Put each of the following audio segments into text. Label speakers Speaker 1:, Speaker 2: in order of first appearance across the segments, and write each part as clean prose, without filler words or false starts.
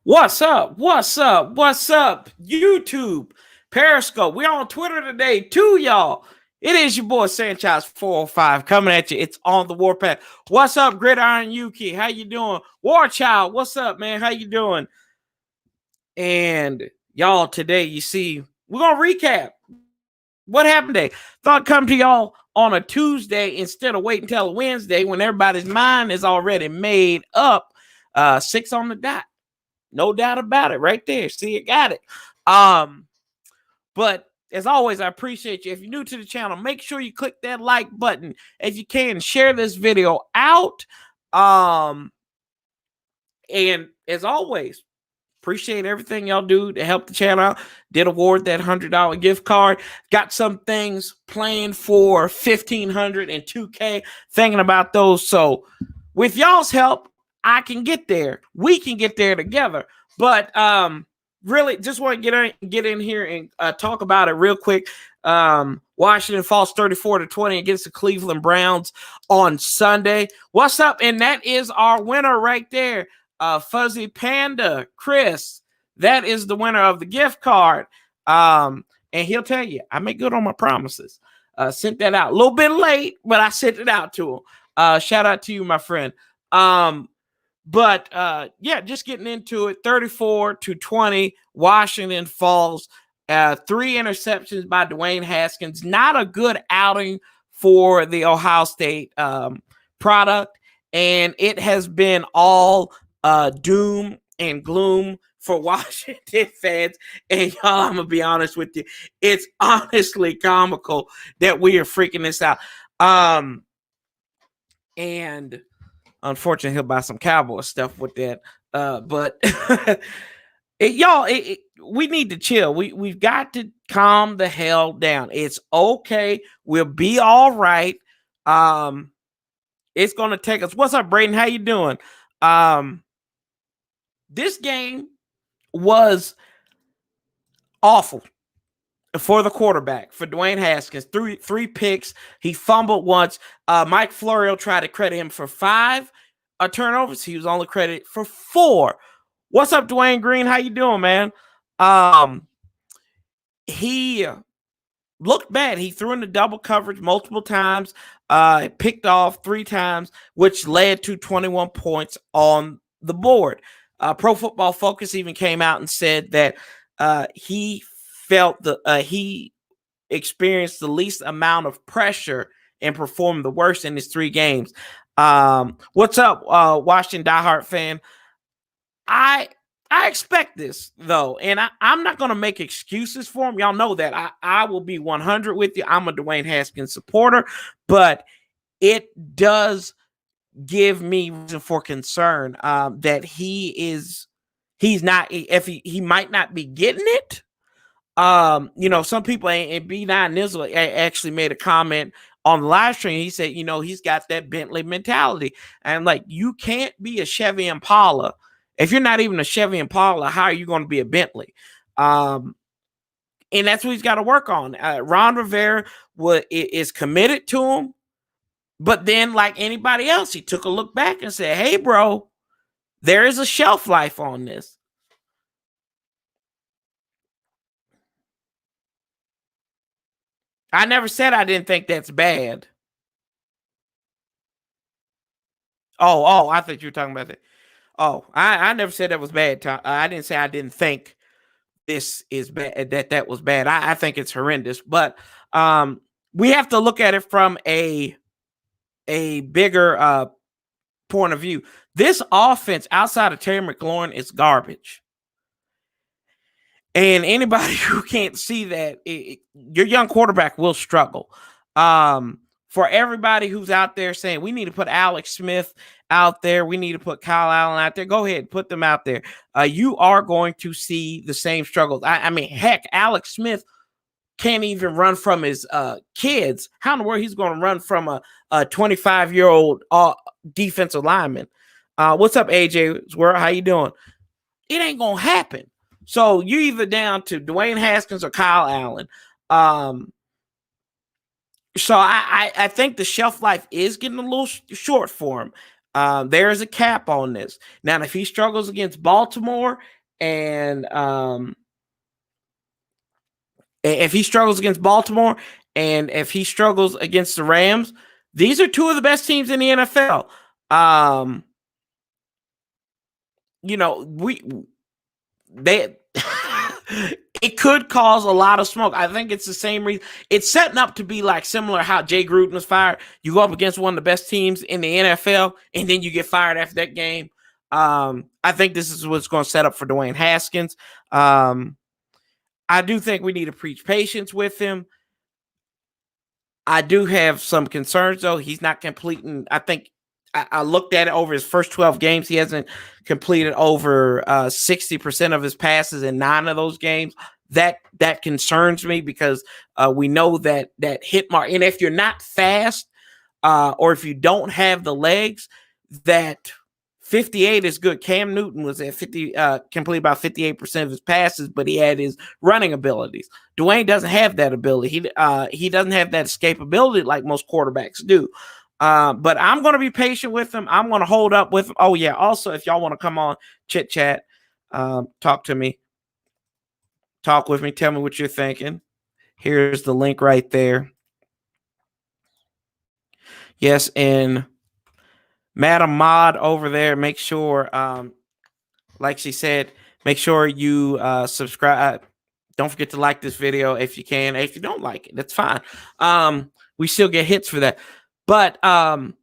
Speaker 1: What's up? What's up? What's up? YouTube, Periscope. We're on Twitter today too, y'all. It is your boy Sanchez 405 coming at you. It's on the Warpath. What's up, Gridiron Yuki? How you doing? War Child, what's up, man? How you doing? And y'all, today you see we're gonna recap what happened today. Thought come to y'all on a Tuesday instead of waiting until a Wednesday when everybody's mind is already made up. 6 on the dot. No doubt about it, right there. See, it got it. But as always, I appreciate you. If you're new to the channel, make sure you click that like button if you can. Share this video out. And as always, appreciate everything y'all do to help the channel out. Did award that $100 gift card. Got some things planned for 1,500 and 2K. Thinking about those. So with y'all's help, I can get there. We can get there together. But really, just want to get in here and talk about it real quick. Washington falls 34-20 against the Cleveland Browns on Sunday. What's up? And that is our winner right there. Fuzzy Panda, Chris. That is the winner of the gift card. And he'll tell you, I make good on my promises. Sent that out a little bit late, but I sent it out to him. Shout out to you, my friend. But yeah, just getting into it. 34-20, Washington falls. 3 interceptions by Dwayne Haskins. Not a good outing for the Ohio State product, and it has been all doom and gloom for Washington fans. And y'all, I'm gonna be honest with you, it's honestly comical that we are freaking this out. And unfortunately, he'll buy some cowboy stuff with that. But y'all, we need to chill. We've got to calm the hell down. It's okay. We'll be all right. It's gonna take us. What's up, Braden? How you doing? This game was awful for the quarterback, for Dwayne Haskins. Three picks. He fumbled once. Mike Florio tried to credit him for 5 turnovers. He was only credited for 4. What's up, Dwayne Green? How you doing, man? He looked bad. He threw into double coverage multiple times. Picked off 3 times, which led to 21 points on the board. Pro Football Focus even came out and said that he felt he experienced the least amount of pressure and performed the worst in his 3 games. What's up, Washington diehard fan? I expect this, though, and I'm not going to make excuses for him. Y'all know that. I will be 100 with you. I'm a Dwayne Haskins supporter, but it does give me reason for concern that he's not, if he might not be getting it. You know, some people, and B9 Nizzle actually made a comment on the live stream. He said, you know, he's got that Bentley mentality. And like, you can't be a Chevy Impala. If you're not even a Chevy Impala, how are you going to be a Bentley? And that's what he's got to work on. Ron Rivera is committed to him. But then, like anybody else, he took a look back and said, hey, bro, there is a shelf life on this. I never said I didn't think that's bad. Oh, I thought you were talking about that. Oh, I never said that was bad. I didn't say I didn't think this is bad, that was bad. I think it's horrendous. But we have to look at it from a bigger point of view. This offense outside of Terry McLaurin is garbage. And anybody who can't see that, your young quarterback will struggle. For everybody who's out there saying we need to put Alex Smith out there, we need to put Kyle Allen out there, go ahead, put them out there. You are going to see the same struggles. I mean, heck, Alex Smith can't even run from his kids. How in the world he's going to run from a 25-year-old defensive lineman? What's up, AJ? How you doing? It ain't going to happen. So you either down to Dwayne Haskins or Kyle Allen. So I think the shelf life is getting a little short for him. There is a cap on this. Now, if he struggles against Baltimore and if he struggles against Baltimore and if he struggles against the Rams, these are two of the best teams in the NFL. They it could cause a lot of smoke. I think it's the same reason. It's setting up to be like similar how Jay Gruden was fired. You go up against one of the best teams in the NFL, and then you get fired after that game. I think this is what's going to set up for Dwayne Haskins. I do think we need to preach patience with him. I do have some concerns, though. He's not completing. I think I looked at it over his first 12 games. He hasn't completed over 60% of his passes in 9 of those games. That concerns me because we know that hit mark. And if you're not fast or if you don't have the legs, that 58 is good. Cam Newton was at 50, complete about 58% of his passes, but he had his running abilities. Dwayne doesn't have that ability. He doesn't have that escapability like most quarterbacks do. But I'm going to be patient with him. I'm going to hold up with him. Oh, yeah. Also, if y'all want to come on, chit chat, talk to me, talk with me, tell me what you're thinking. Here's the link right there. Yes, and Madam Mod over there, make sure, like she said, make sure you subscribe. Don't forget to like this video if you can. If you don't like it, that's fine. We still get hits for that. But some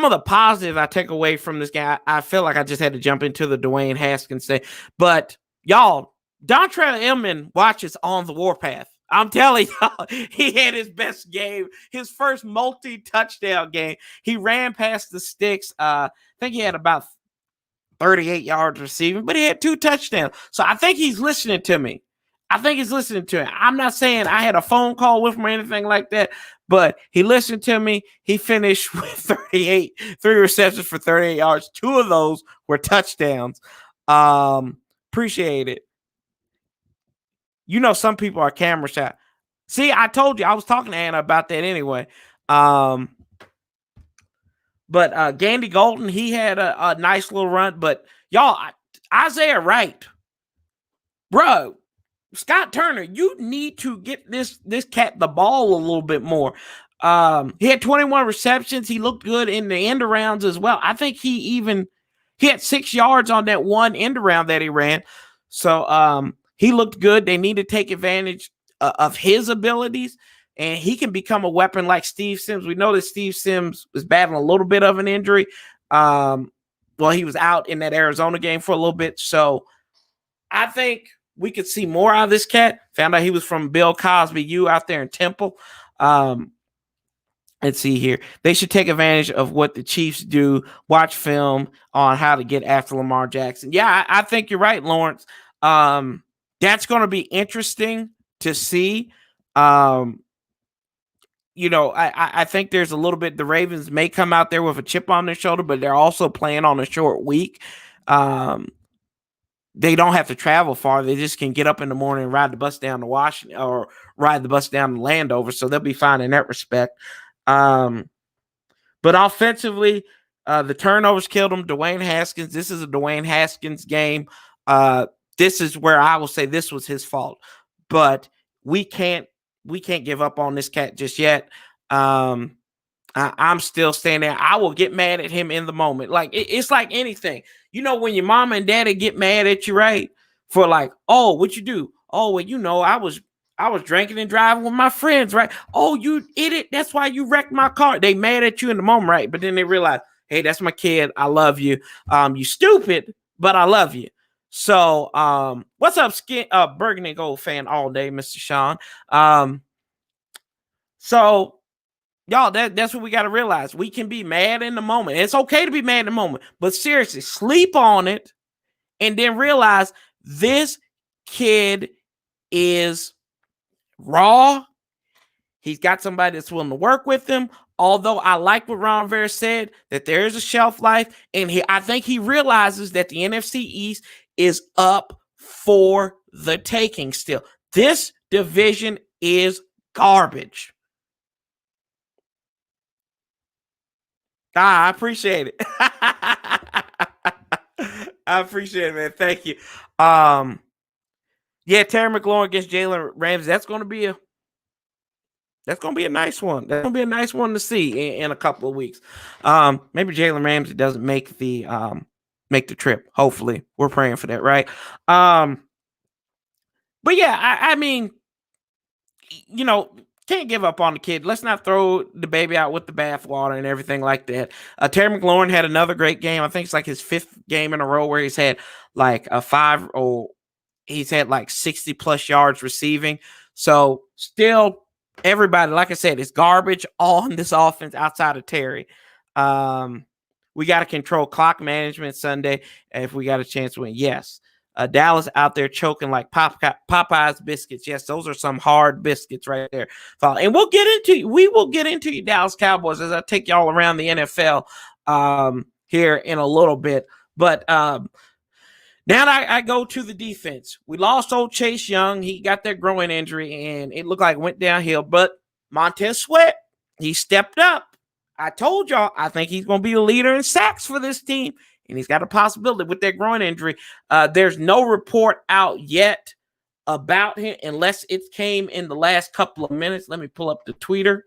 Speaker 1: of the positive I take away from this guy, I feel like I just had to jump into the Dwayne Haskins thing. But y'all, Dontrell Inman watches on the Warpath. I'm telling y'all, he had his best game, his first multi-touchdown game. He ran past the sticks. I think he had about 38 yards receiving, but he had 2 touchdowns. So I think he's listening to me. I'm not saying I had a phone call with him or anything like that, but he listened to me. He finished with 3 receptions for 38 yards. 2 of those were touchdowns. Appreciate it. You know, some people are camera shy. See, I told you, I was talking to Anna about that anyway. But Gandy Golden, he had a nice little run. But y'all, Isaiah Wright, bro, Scott Turner, you need to get this cat the ball a little bit more. He had 21 receptions. He looked good in the end arounds as well. I think he had 6 yards on that one end around that he ran. So he looked good. They need to take advantage of his abilities, and he can become a weapon like Steve Sims. We know that Steve Sims was battling a little bit of an injury. Well, he was out in that Arizona game for a little bit. So I think we could see more out of this cat. Found out he was from Bill Cosby U out there in Temple. Let's see here. They should take advantage of what the Chiefs do. Watch film on how to get after Lamar Jackson. Yeah, I think you're right, Lawrence. That's going to be interesting to see. I think there's a little bit. The Ravens may come out there with a chip on their shoulder, but they're also playing on a short week. They don't have to travel far. They just can get up in the morning and ride the bus down to Washington or ride the bus down to Landover. So they'll be fine in that respect. But offensively, the turnovers killed them. Dwayne Haskins. This is a Dwayne Haskins game. This is where I will say this was his fault. But we can't give up on this cat just yet. I'm still staying there. I will get mad at him in the moment. Like it's like anything. You know, when your mom and daddy get mad at you, right? For like, oh, what you do? Oh, well, I was drinking and driving with my friends, right? Oh, you idiot. That's why you wrecked my car. They mad at you in the moment, right? But then they realize, hey, that's my kid. I love you. You stupid, but I love you. So, what's up, Burgundy Gold fan all day, Mr. Sean? So, y'all, that's what we got to realize. We can be mad in the moment. It's okay to be mad in the moment, but seriously, sleep on it and then realize this kid is raw. He's got somebody that's willing to work with him. Although I like what Ron Rivera said, that there is a shelf life, and I think he realizes that the NFC East is up for the taking still. This division is garbage. I appreciate it. I appreciate it, man. Thank you. Yeah, Terry McLaurin against Jalen Ramsey. That's going to be a nice one. That's going to be a nice one to see in a couple of weeks. Maybe Jalen Ramsey doesn't make the trip. Hopefully, we're praying for that, right? But yeah, I mean, can't give up on the kid. Let's not throw the baby out with the bathwater and everything like that. Terry McLaurin had another great game. I think it's like his 5th game in a row where he's had like he's had like 60 plus yards receiving. So still, everybody, like I said, it's garbage on this offense outside of Terry. We got to control clock management Sunday if we got a chance to win. Yes. Dallas out there choking like Popeye's biscuits. Yes, those are some hard biscuits right there. And we will get into you Dallas Cowboys as I take y'all around the NFL here in a little bit. But now I go to the defense. We lost old Chase Young. He got that groin injury, and it looked like it went downhill. But Montez Sweat, he stepped up. I told y'all, I think he's going to be a leader in sacks for this team. And he's got a possibility with that groin injury. There's no report out yet about him unless it came in the last couple of minutes. Let me pull up the Twitter.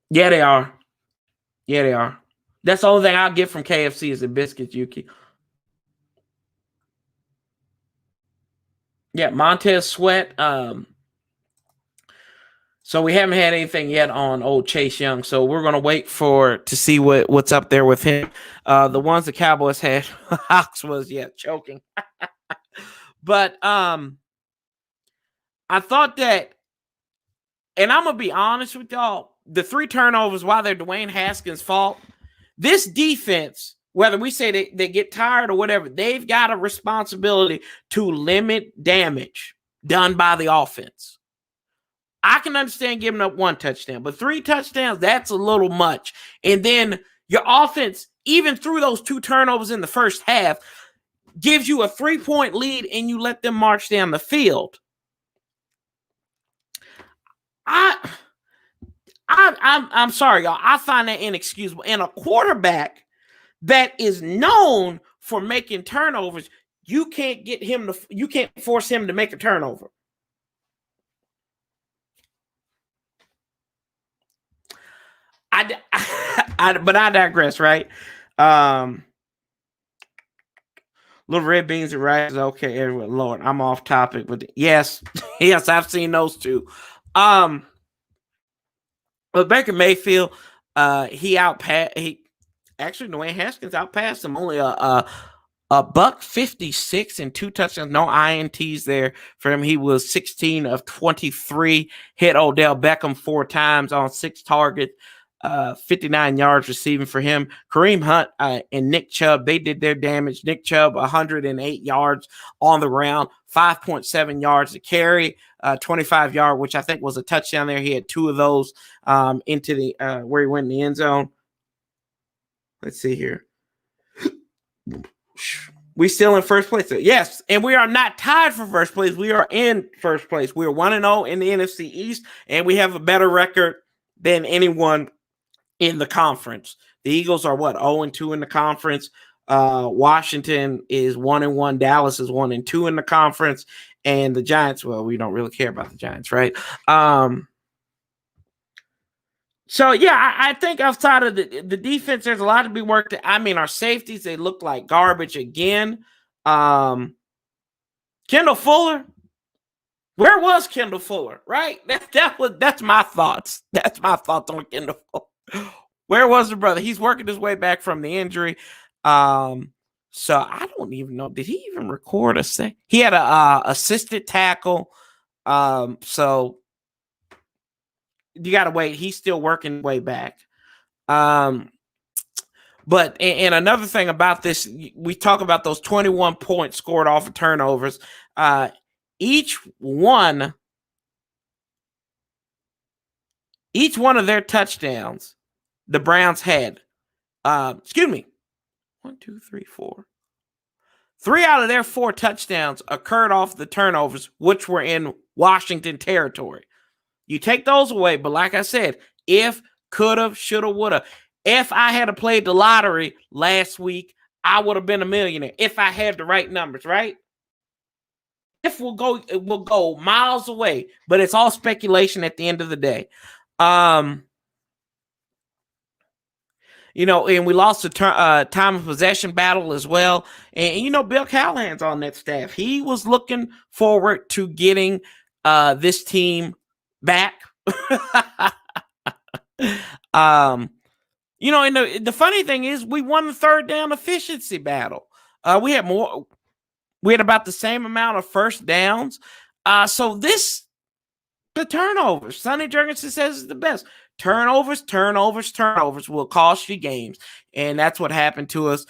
Speaker 1: Yeah, they are. That's the only thing I'll get from KFC is the biscuits, Yuki. Yeah, Montez Sweat. So we haven't had anything yet on old Chase Young. So we're going to wait to see what's up there with him. The ones the Cowboys had, Hawks was, choking. But I thought that, and I'm going to be honest with y'all, the 3 turnovers, while they're Dwayne Haskins' fault, this defense, whether we say they get tired or whatever, they've got a responsibility to limit damage done by the offense. I can understand giving up 1 touchdown, but 3 touchdowns, that's a little much. And then your offense, even through those 2 turnovers in the first half, gives you a 3-point lead and you let them march down the field. I'm sorry, y'all. I find that inexcusable. And a quarterback that is known for making turnovers, you can't force him to make a turnover. But I digress, right? Little red beans and rice. Okay, everyone. Lord, I'm off topic, but yes, I've seen those too. But Baker Mayfield, Dwayne Haskins outpassed him only a $156 and 2 touchdowns, no INTs there for him. He was 16 of 23, hit Odell Beckham 4 times on 6 targets. 59 yards receiving for him. Kareem Hunt and Nick Chubb, they did their damage. Nick Chubb, 108 yards on the ground, 5.7 yards to carry, 25 yard, which I think was a touchdown there. He had 2 of those into the where he went in the end zone. Let's see here. We still in first place. Yes, and we are not tied for first place. We are in first place. We are 1-0 in the NFC East, and we have a better record than anyone in the conference. The Eagles are 0-2 in the conference. Washington is 1-1. Dallas is 1-2 in the conference, and the Giants. Well, we don't really care about the Giants, right? So yeah, I think outside of the defense, there's a lot to be worked. I mean, our safeties, they look like garbage again. Kendall Fuller. Where was Kendall Fuller? Right? That's my thoughts. That's my thoughts on Kendall Fuller. Where was the brother? He's working his way back from the injury. So I don't even know. Did he even record a say? He had a assisted tackle. So you got to wait. He's still working way back. But and another thing about this, we talk about those 21 points scored off of turnovers. Each one of their touchdowns, the Browns had, 1, 2, 3, 4. 3 out of their 4 touchdowns occurred off the turnovers, which were in Washington territory. You take those away. But like I said, if, coulda, shoulda, woulda. If I had played the lottery last week, I would have been a millionaire if I had the right numbers, right? If we'll go miles away, but it's all speculation at the end of the day. And we lost the time of possession battle as well. And Bill Callahan's on that staff. He was looking forward to getting this team back. And the funny thing is we won the third down efficiency battle. We had about the same amount of first downs. So the turnovers, Sonny Jurgensen says is the best. Turnovers will cost you games. And that's what happened to us.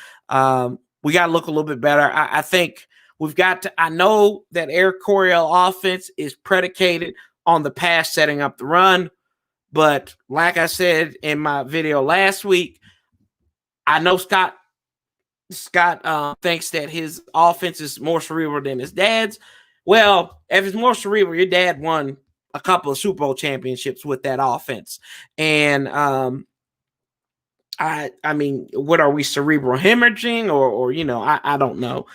Speaker 1: We got to look a little bit better. I think we've got to, I know that Eric Coryell offense is predicated on the pass setting up the run. But like I said in my video last week, I know Scott thinks that his offense is more cerebral than his dad's. Well, if it's more cerebral, your dad won a couple of Super Bowl championships with that offense. And I mean, what are we, cerebral hemorrhaging or I don't know.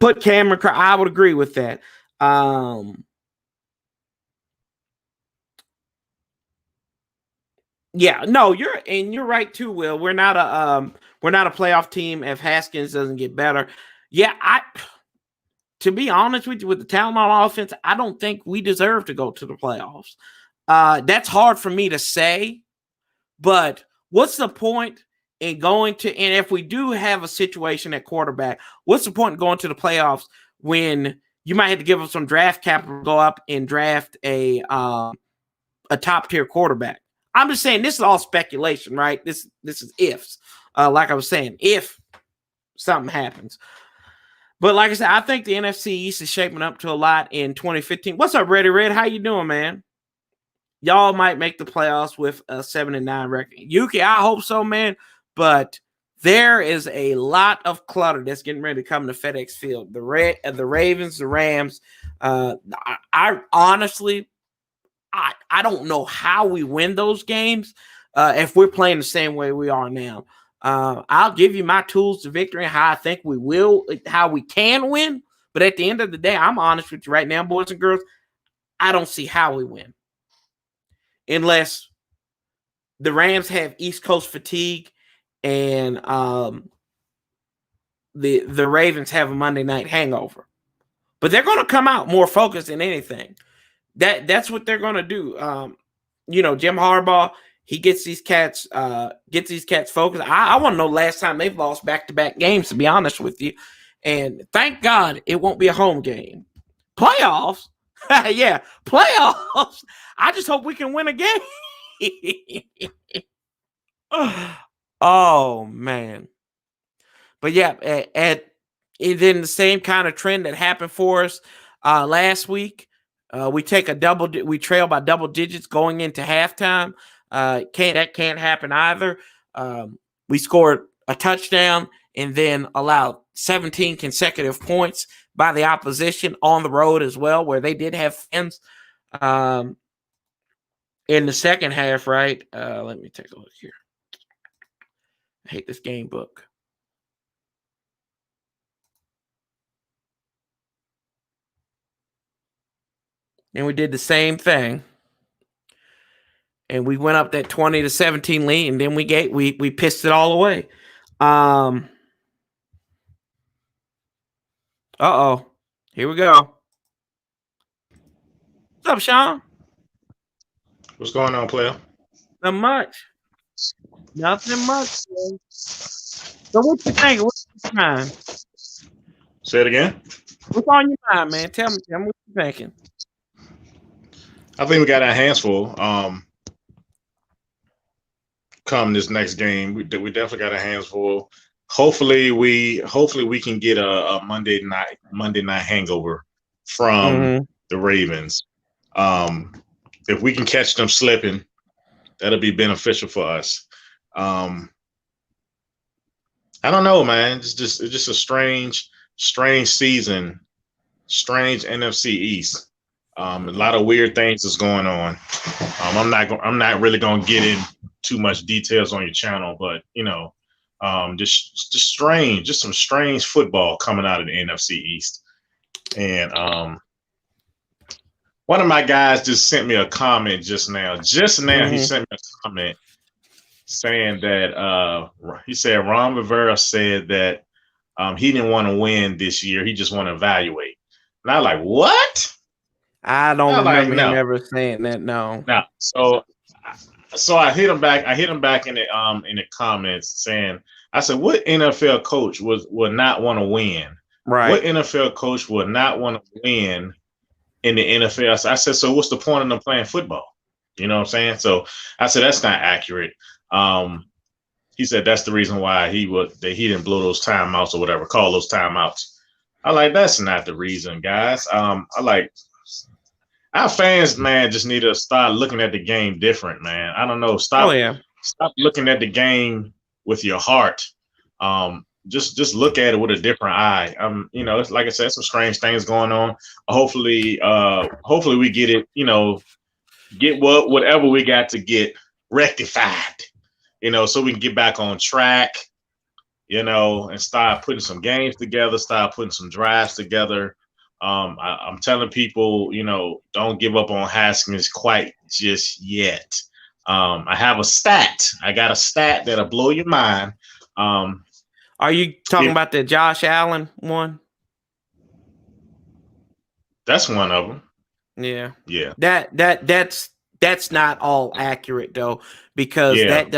Speaker 1: Put Cameron, I would agree with that. Yeah, no, you're right too, Will. We're not a playoff team if Haskins doesn't get better. Yeah, to be honest with you, with the talent on offense, I don't think we deserve to go to the playoffs. That's hard for me to say, but what's the point in going to, and if we do have a situation at quarterback, what's the point in going to the playoffs when you might have to give up some draft capital to go up and draft a top tier quarterback? I'm just saying this is all speculation, right? This is ifs. Like I was saying, if something happens. But like I said, I think the NFC East is shaping up to a lot in 2015. What's up, Ready Red? How you doing, man? Y'all might make the playoffs with a 7-9 record. Yuki, I hope so, man. But there is a lot of clutter that's getting ready to come to FedEx Field. The Ravens, the Rams. I honestly, I don't know how we win those games if we're playing the same way we are now. I'll give you my tools to victory and how I think we will, how we can win. But at the end of the day, I'm honest with you right now, boys and girls. I don't see how we win unless the Rams have East Coast fatigue and the Ravens have a Monday night hangover. But they're going to come out more focused than anything. That's what they're going to do. Jim Harbaugh, he gets these cats focused. I want to know last time they've lost back-to-back games, to be honest with you. And thank God it won't be a home game. Playoffs? Yeah, playoffs. I just hope we can win a game. Oh, man. But yeah, and then the same kind of trend that happened for us last week. We trail by double digits going into halftime. That can't happen either. We scored a touchdown and then allowed 17 consecutive points by the opposition on the road as well, where they did have fans in the second half, right? Let me take a look here. I hate this game book. And we did the same thing. And we went up that 20-17 lead, and then we pissed it all away. Here we go. What's up, Sean?
Speaker 2: What's going on, player?
Speaker 1: Not much. Nothing much. Man. So what you think? What's your mind?
Speaker 2: Say it again.
Speaker 1: What's on your mind, man? Tell me what you thinking.
Speaker 2: I think we got our hands full. Come this next game, we definitely got our hands full. Hopefully we can get a Monday night hangover from the Ravens. If we can catch them slipping, that'll be beneficial for us. I don't know, man. It's just a strange season, strange NFC East. A lot of weird things is going on. I'm not really going to get in too much details on your channel, but just strange, just some strange football coming out of the NFC East. And one of my guys just sent me a comment just now. He sent me a comment saying that he said Ron Rivera said that he didn't want to win this year. He just want to evaluate. And I was like, what?
Speaker 1: I don't remember him ever saying that. No.
Speaker 2: So I hit him back. I hit him back in the comments saying, I said, what NFL coach would not want to win?
Speaker 1: Right.
Speaker 2: What NFL coach would not want to win in the NFL? I said, so what's the point of them playing football? You know what I'm saying? So I said, that's not accurate. He said that's the reason why he didn't blow those timeouts or whatever, call those timeouts. I like, that's not the reason, guys. I like, our fans, man, just need to start looking at the game different, man. I don't know. Stop looking at the game with your heart. Just look at it with a different eye. It's like I said, some strange things going on. Hopefully we get it, get whatever we got to get rectified, so we can get back on track, and start putting some games together, start putting some drives together. I'm telling people, don't give up on Haskins quite just yet. I have a stat. I got a stat that'll blow your mind.
Speaker 1: Are you talking about the Josh Allen one?
Speaker 2: That's one of them.
Speaker 1: Yeah.
Speaker 2: Yeah.
Speaker 1: That's not all accurate though, because that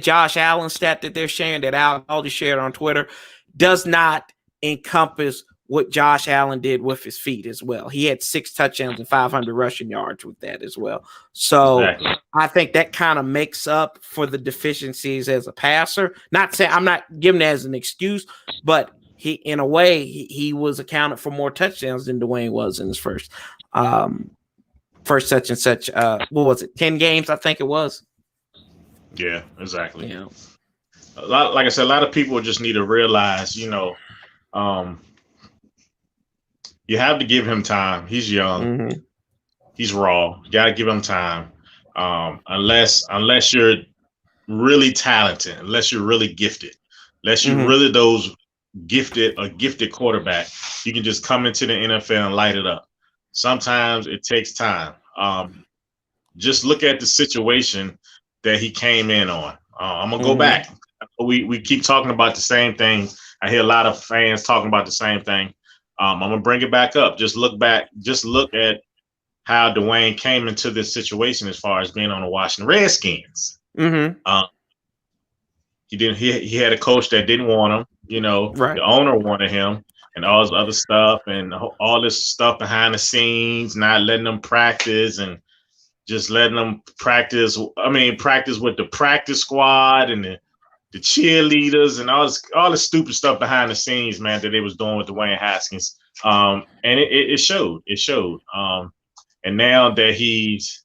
Speaker 1: Josh Allen stat that they're sharing, that Aldi shared on Twitter, does not encompass what Josh Allen did with his feet as well. He had 6 touchdowns and 500 rushing yards with that as well. So exactly. I think that kind of makes up for the deficiencies as a passer. Not saying I'm not giving it as an excuse, but he, in a way, he was accounted for more touchdowns than Dwayne was in his first such and such. What was it? 10 games, I think it was.
Speaker 2: Yeah, exactly. Yeah. Like I said, a lot of people just need to realize, you have to give him time. He's young. Mm-hmm. He's raw. You got to give him time. Unless you're really talented, unless you're really gifted, unless you're really those gifted quarterback, you can just come into the NFL and light it up. Sometimes it takes time. Just look at the situation that he came in on. I'm going to go back. We keep talking about the same thing. I hear a lot of fans talking about the same thing. I'm going to bring it back up. Just look back. Just look at how Dwayne came into this situation as far as being on the Washington Redskins. Mm-hmm. He had a coach that didn't want him. Right. The owner wanted him, and all this other stuff, and all this stuff behind the scenes, not letting them practice and just letting them practice. Practice with the practice squad and the cheerleaders and all this stupid stuff behind the scenes, man, that they was doing with Dwayne Haskins. And it showed. It showed. And now that he's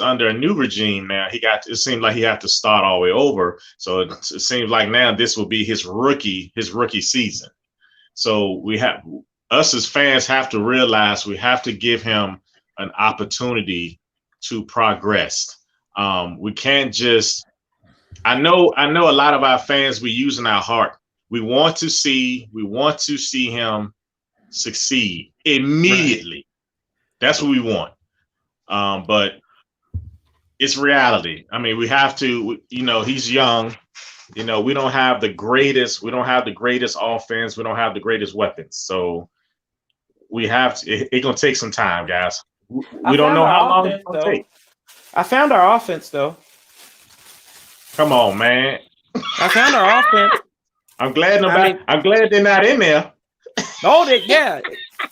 Speaker 2: under a new regime, now it seems like he have to start all the way over. So it seems like now this will be his rookie season. So us as fans have to realize we have to give him an opportunity to progress. We can't just. I know a lot of our fans, we using our heart. We want to see him succeed immediately. Right. That's what we want. But it's reality. We have to. He's young. We don't have the greatest. We don't have the greatest offense. We don't have the greatest weapons. So we have to. It's gonna take some time, guys. We don't know how long it's gonna take.
Speaker 1: I found our offense, though.
Speaker 2: Come on, man.
Speaker 1: I found our offense.
Speaker 2: I'm glad they're not in there.
Speaker 1: Oh,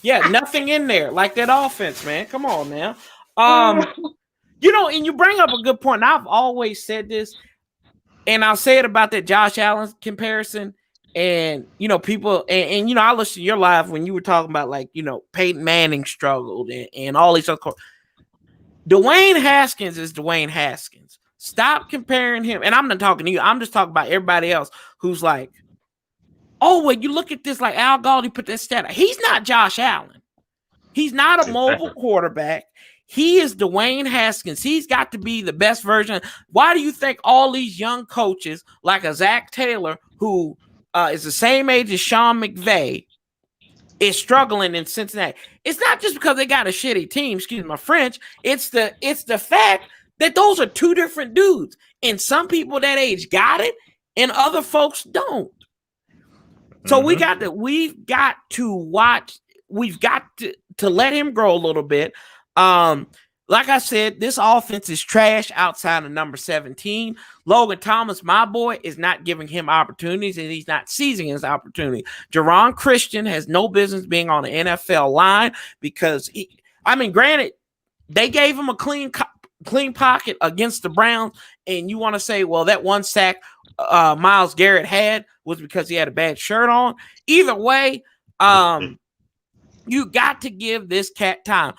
Speaker 1: yeah, nothing in there like that offense, man. Come on now. And you bring up a good point. And I've always said this, and I'll say it about that Josh Allen comparison. And people, and I listened to your live when you were talking about Peyton Manning struggled and all these other. Dwayne Haskins is Dwayne Haskins. Stop comparing him. And I'm not talking to you. I'm just talking about everybody else who's like, oh, when you look at this, like Al Galdi put that stat, he's not Josh Allen. He's not a mobile quarterback. He is Dwayne Haskins. He's got to be the best version. Why do you think all these young coaches, like a Zach Taylor, who is the same age as Sean McVay, is struggling in Cincinnati? It's not just because they got a shitty team, excuse my French. It's the fact that those are two different dudes. And some people that age got it, and other folks don't. So we've got to watch. We've got to let him grow a little bit. Like I said, this offense is trash outside of number 17. Logan Thomas, my boy, is not giving him opportunities, and he's not seizing his opportunity. Jerron Christian has no business being on the NFL line because granted, they gave him a clean pocket against the Browns, and you want to say, well, that one sack Myles Garrett had was because he had a bad shirt on. Either way, you got to give this cat time.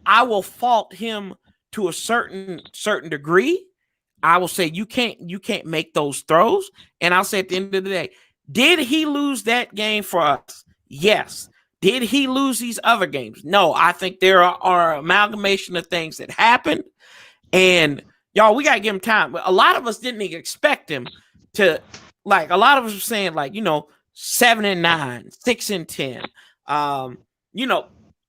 Speaker 1: I will fault him to a certain degree. I will say you can't make those throws. And I'll say at the end of the day, did he lose that game for us? Yes. Did he lose these other games? No. I think there are amalgamation of things that happened. And y'all, we gotta give him time. A lot of us didn't even expect him to, like, a lot of us were saying, like, 7-9, 6-10.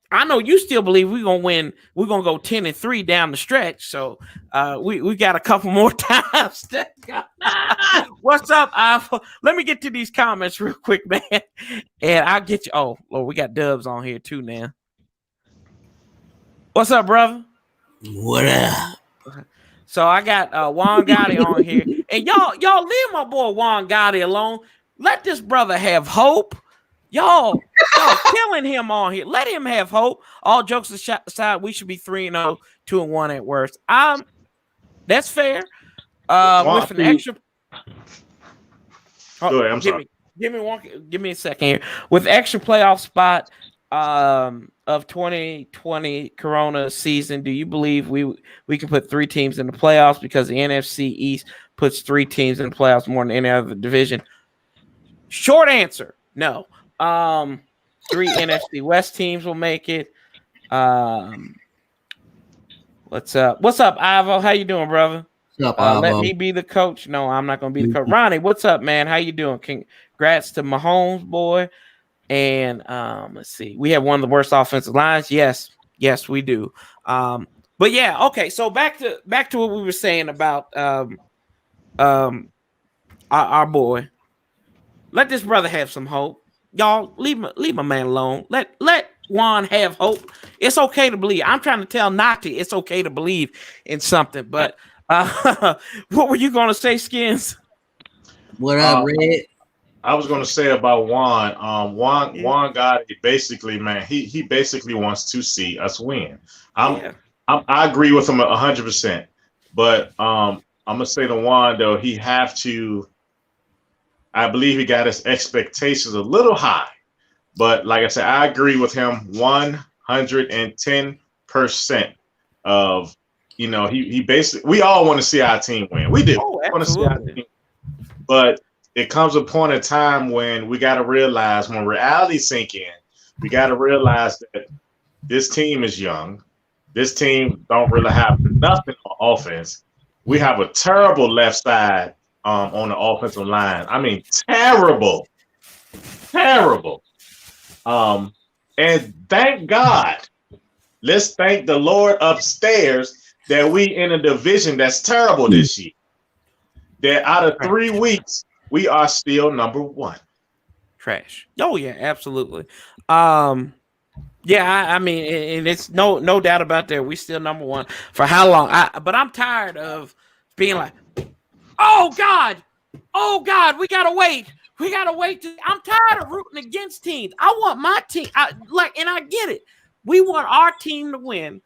Speaker 1: I know you still believe we're gonna win. We're gonna go 10-3 down the stretch. So we got a couple more times. What's up, Alpha? Let me get to these comments real quick, man. And I'll get you. Oh, Lord, we got Dubs on here too now. What's up, brother?
Speaker 3: What up?
Speaker 1: So I got Juan Gotti on here. And y'all leave my boy Juan Gotti alone. Let this brother have hope. Y'all killing him on here. Let him have hope. All jokes aside, we should be 3-0, 2-1 at worst. That's fair. With an extra.
Speaker 2: Go ahead, I'm sorry.
Speaker 1: Give me a second here. With extra playoff spot of 2020 Corona season, do you believe we can put 3 teams in the playoffs because the NFC East puts 3 teams in the playoffs more than any other division? Short answer, no. 3 NFC West teams will make it. What's up, Ivo? How you doing, brother?
Speaker 3: What's up,
Speaker 1: let me be the coach. No, I'm not gonna be the coach. Ronnie, what's up, man? How you doing? Congrats to Mahomes, boy. And let's see. We have one of the worst offensive lines. Yes, we do. But yeah, okay. So back to what we were saying about our boy. Let this brother have some hope. Y'all leave my man alone. Let Juan have hope. It's okay to believe. I'm trying to tell Nati it's okay to believe in something. But what were you gonna say, Skins?
Speaker 3: What up, Red?
Speaker 2: I was gonna say about Juan. Juan got it basically, man. He basically wants to see us win. I agree with him 100%. But I'm gonna say to Juan though, he have to. I believe he got his expectations a little high, but like I said, I agree with him 110% of, he basically, we all want to see our team win. We do.
Speaker 1: Oh,
Speaker 2: want to see our team. But it comes a point in time when we got to realize, when reality sink in, we got to realize that this team is young. This team don't really have nothing on offense. We have a terrible left side on the offensive line. I mean, terrible. And thank God, let's thank the Lord upstairs that we in a division that's terrible this year. That out of 3 weeks, we are still number 1.
Speaker 1: Trash. Oh yeah, absolutely. Yeah, I mean, and it's no doubt about that. We still number 1 for how long? But I'm tired of being like, oh God, we gotta wait. I'm tired of rooting against teams. I want my team. And I get it. We want our team to win,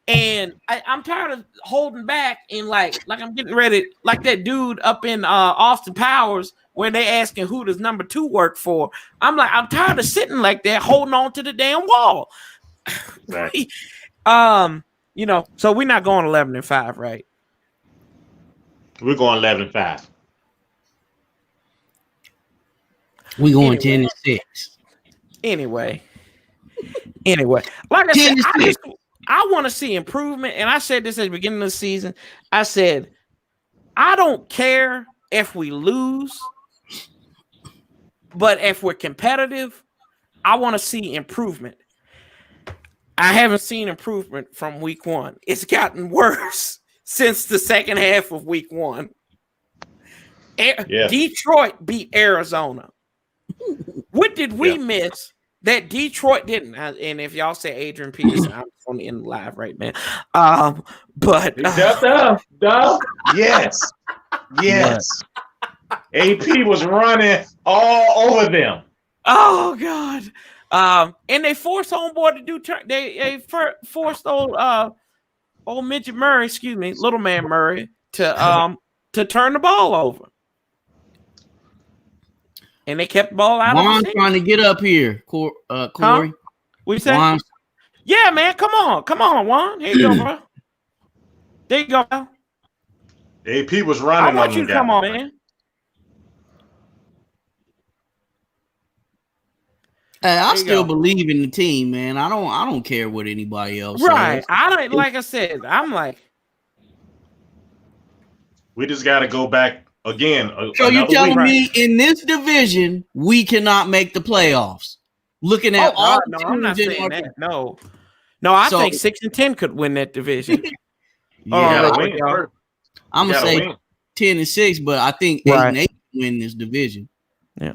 Speaker 1: and I'm tired of holding back and like I'm getting ready, like that dude up in Austin Powers when they asking who does number 2 work for. I'm tired of sitting like that, holding on to the damn wall.
Speaker 2: Right.
Speaker 1: So we're not going 11-5, right?
Speaker 2: We're going 11-5.
Speaker 3: We going 10-6.
Speaker 1: Anyway, like I said, I want to see improvement. And I said this at the beginning of the season. I said, I don't care if we lose, but if we're competitive, I want to see improvement. I haven't seen improvement from week 1. It's gotten worse since the second half of week 1. Detroit beat Arizona. What did we miss that Detroit didn't? And if y'all say Adrian Peterson, I'm on the end live right now. But
Speaker 2: yes. AP was running all over them.
Speaker 1: Oh God. And they forced homeboy to do they forced old midget Murray, little man Murray to turn the ball over. And they kept the ball out
Speaker 3: Juan's
Speaker 1: of the
Speaker 3: trying to get up here, Corey.
Speaker 1: What you say? Yeah, man. Come on, Juan. Here you go, bro. There you go, bro.
Speaker 2: AP was running.
Speaker 1: I want you to come on, man.
Speaker 3: Hey, I still believe in the team, man. I don't care what anybody else
Speaker 1: right.
Speaker 3: says.
Speaker 1: I don't, like I said, I'm like,
Speaker 2: we just got to go back again.
Speaker 3: So you're telling me in this division we cannot make the playoffs? Looking at all
Speaker 1: no, I'm not saying that. No, I think 6 and 10 could win that division.
Speaker 3: I'm gonna say 10-6, but I think 8 and 8 win this division.
Speaker 1: Yeah.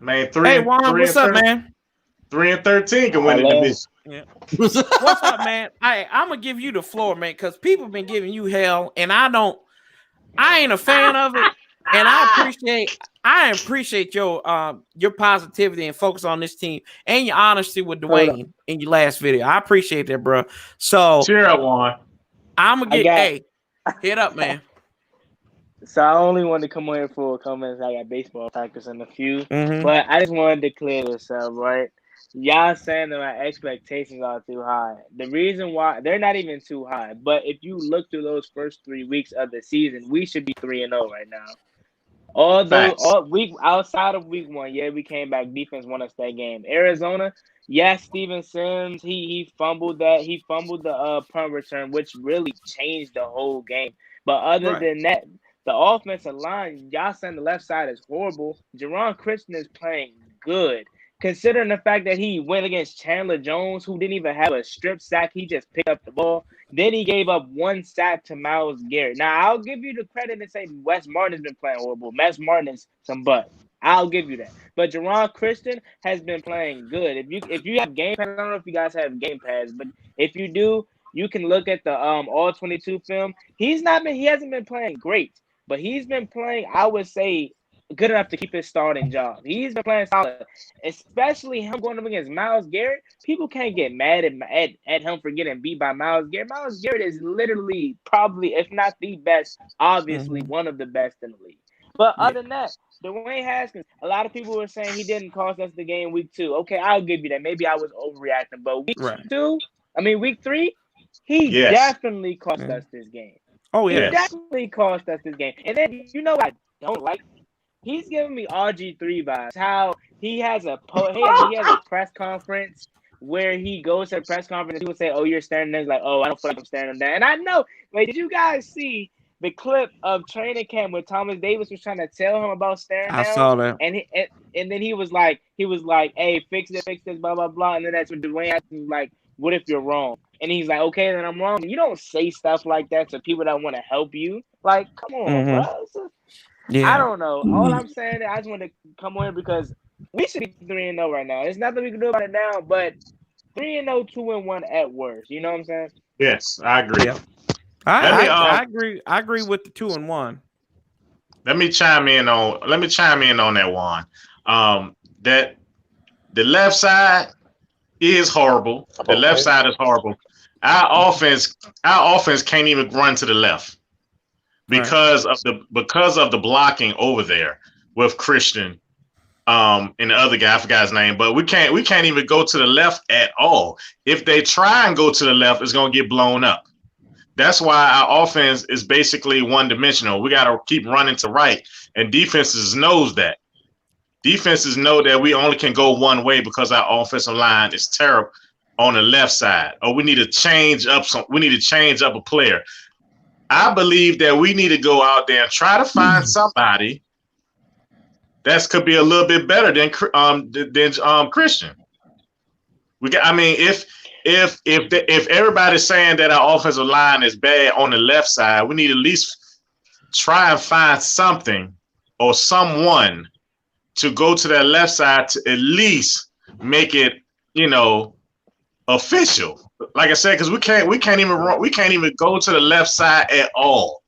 Speaker 2: Man, 3
Speaker 1: hey Juan, what's up, man?
Speaker 2: 3 and 13 can win the division.
Speaker 1: Yeah. What's up, man? I'm gonna give you the floor, man, because people been giving you hell, and I ain't a fan of it. And I appreciate your positivity and focus on this team and your honesty with Dwayne in your last video. I appreciate that, bro. So
Speaker 2: cheer up, Juan.
Speaker 1: I'm gonna get hit up, man.
Speaker 4: So I only wanted to come on here for comments. I got baseball practice in a few, but I just wanted to clear this up, right? Y'all saying that my expectations are too high. The reason why they're not even too high, but if you look through those first 3 weeks of the season, we should be 3-0 right now. Outside of week 1, we came back. Defense won us that game. Arizona, Steven Sims, he fumbled that. He fumbled the punt return, which really changed the whole game. But other than that, the offensive line, y'all saying the left side is horrible. Jerron Christian is playing good. Considering the fact that he went against Chandler Jones, who didn't even have a strip sack, he just picked up the ball. Then he gave up 1 sack to Myles Garrett. Now, I'll give you the credit and say Wes Martin has been playing horrible. Wes Martin is some butt. I'll give you that. But Jerron Christian has been playing good. If you have Game Pass, I don't know if you guys have Game Pass, but if you do, you can look at the All 22 film. He hasn't been playing great, but he's been playing, I would say, good enough to keep his starting job. He's been playing solid, especially him going up against Myles Garrett. People can't get mad at him for getting beat by Myles Garrett. Myles Garrett is literally probably, if not the best, obviously one of the best in the league. But other than that, Dwayne Haskins, a lot of people were saying he didn't cost us the game week 2. Okay, I'll give you that. Maybe I was overreacting, but week 3, he definitely cost us this game.
Speaker 1: Oh, yeah.
Speaker 4: He definitely cost us this game. And then, you know what I don't like? He's giving me RG3 vibes. How he has a press conference where he goes to a press conference and people say, "Oh, you're staring." And he's like, "Oh, I don't feel like I'm staring him down." And I know. Wait, did you guys see the clip of training camp where Thomas Davis was trying to tell him about staring down?
Speaker 1: I saw that.
Speaker 4: And then he was like, "Hey, fix this, blah blah blah." And then that's when Dwayne was like, "What if you're wrong?" And he's like, "Okay, then I'm wrong." You don't say stuff like that to people that want to help you. Like, come on, bro. I don't know. All I'm saying is I just want to come on here because we should be 3-0 right now. There's nothing we can do about it now, but 3-0, 2-1 at worst. You know what I'm saying?
Speaker 2: Yes, I agree. Yeah.
Speaker 1: I agree. I agree with the 2-1.
Speaker 2: Let me chime in on that one. That the left side is horrible. The left side is horrible. Our offense can't even run to the left. Because of the blocking over there with Christian, and the other guy, I forgot his name, but we can't even go to the left at all. If they try and go to the left, it's gonna get blown up. That's why our offense is basically one dimensional. We gotta keep running to right, and defenses knows that. defenses know that we only can go one way because our offensive line is terrible on the left side, or we need to change up a player. I believe that we need to go out there and try to find somebody that could be a little bit better than Christian. If everybody's saying that our offensive line is bad on the left side, we need to at least try and find something or someone to go to that left side to at least make it, official. Like I said, because we can't even go to the left side at all.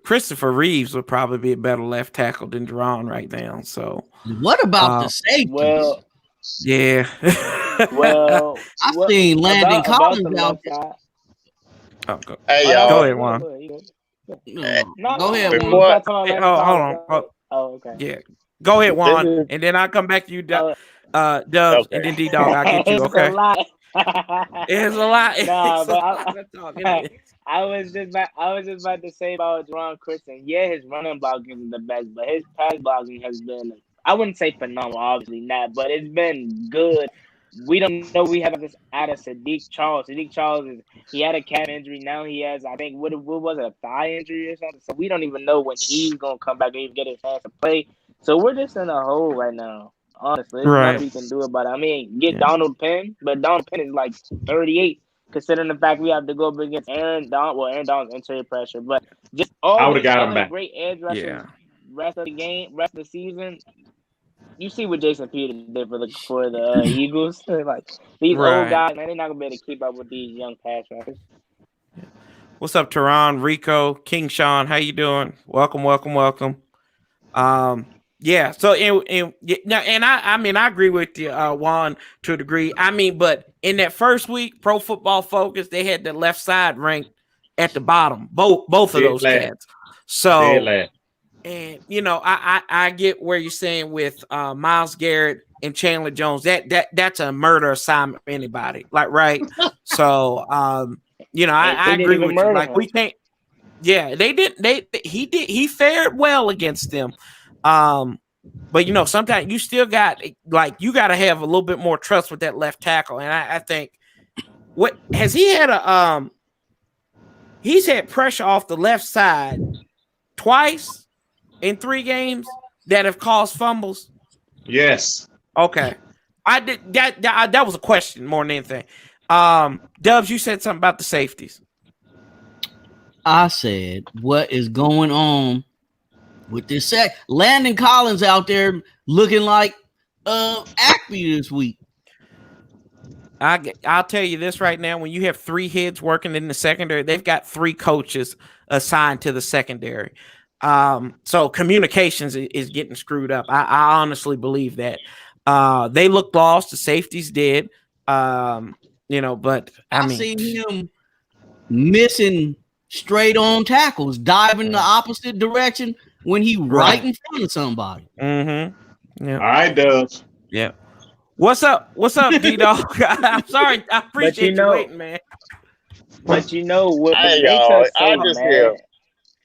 Speaker 1: Christopher Reeves would probably be a better left tackle than Jerron right now. So
Speaker 3: what about the safeties?
Speaker 4: Well,
Speaker 1: yeah.
Speaker 4: Well,
Speaker 3: I've seen Landon Collins out there.
Speaker 1: Go
Speaker 5: ahead,
Speaker 1: Juan.
Speaker 3: Go ahead,
Speaker 5: Juan.
Speaker 1: Hold on.
Speaker 4: Oh, okay.
Speaker 1: Yeah. Go ahead, Juan, and then I'll come back to you, Dubs, okay. And then D-Dog, I'll get you, okay? It's a lot.
Speaker 4: Nah, but I was just about to say about Jerron Christian. Yeah, his running blocking isn't the best, but his pass blocking has been, I wouldn't say phenomenal, obviously not, but it's been good. We don't know we have this out of Sadiq Charles. Sadiq Charles he had a calf injury. Now he has, I think, what was it, a thigh injury or something? So we don't even know when he's gonna come back and even get a chance to play. So we're just in a hole right now. Honestly, there's nothing we can do about it. I mean, Donald Penn, but Donald Penn is like 38, considering the fact we have to go up against Aaron Donald's interior pressure. But just all
Speaker 2: I would have got him back.
Speaker 4: Great edge rushers, rest of the season. You see what Jason Peters did for the Eagles. Like these old guys, man, they're not gonna be able to keep up with these young pass rushers.
Speaker 1: What's up, Teron, Rico, King Sean? How you doing? Welcome. Yeah. So I agree with you, Juan, to a degree. But in that first week, Pro Football Focus, they had the left side ranked at the bottom. Both of those cats. So. And I get where you're saying with Myles Garrett and Chandler Jones. That's a murder assignment for anybody. Like, right? So I agree with you. Like, we can't. Yeah, they did. He fared well against them. But sometimes you still got you got to have a little bit more trust with that left tackle. And I think he had he's had pressure off the left side twice in 3 games that have caused fumbles?
Speaker 2: Yes.
Speaker 1: Okay. I did that was a question more than anything. Dubs, you said something about the safeties.
Speaker 3: I said, what is going on with this sack? Landon Collins out there looking like Acme this week.
Speaker 1: I'll tell you this right now. When you have 3 heads working in the secondary, they've got 3 coaches assigned to the secondary. So communications is getting screwed up. I honestly believe that. They looked lost. The safeties did. But I seen
Speaker 3: him missing straight on tackles, diving the opposite direction when he right in front of somebody.
Speaker 1: Mm-hmm. Yeah.
Speaker 2: All right, Dubs.
Speaker 1: Yeah. What's up, D-Dog? I'm sorry. I appreciate you waiting, man.
Speaker 4: But what
Speaker 5: hey, y'all, I just hear.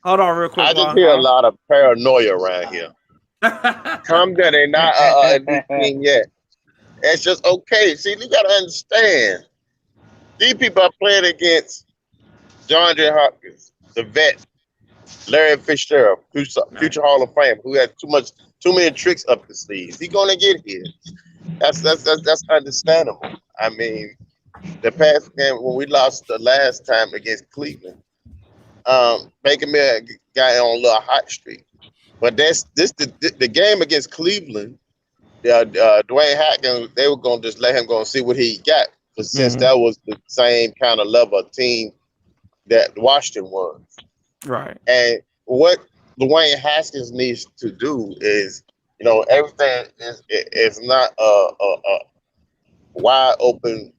Speaker 1: Hold on real quick.
Speaker 5: I just hear a lot of paranoia around here. Come that ain't not anything yet. It's just okay. See, you got to understand. These people are playing against John J. Hopkins, the vet, Larry Fitzgerald, future Hall of Fame, who had too many tricks up his sleeves. He's gonna get here. That's understandable. I mean, the past game when we lost the last time against Cleveland. Baker Mayfield got on a little hot streak, but the game against Cleveland. Dwayne Haskins, they were gonna just let him go and see what he got, because since that was the same kind of level of team that Washington was,
Speaker 1: right?
Speaker 5: And what Dwayne Haskins needs to do is, everything is not a wide open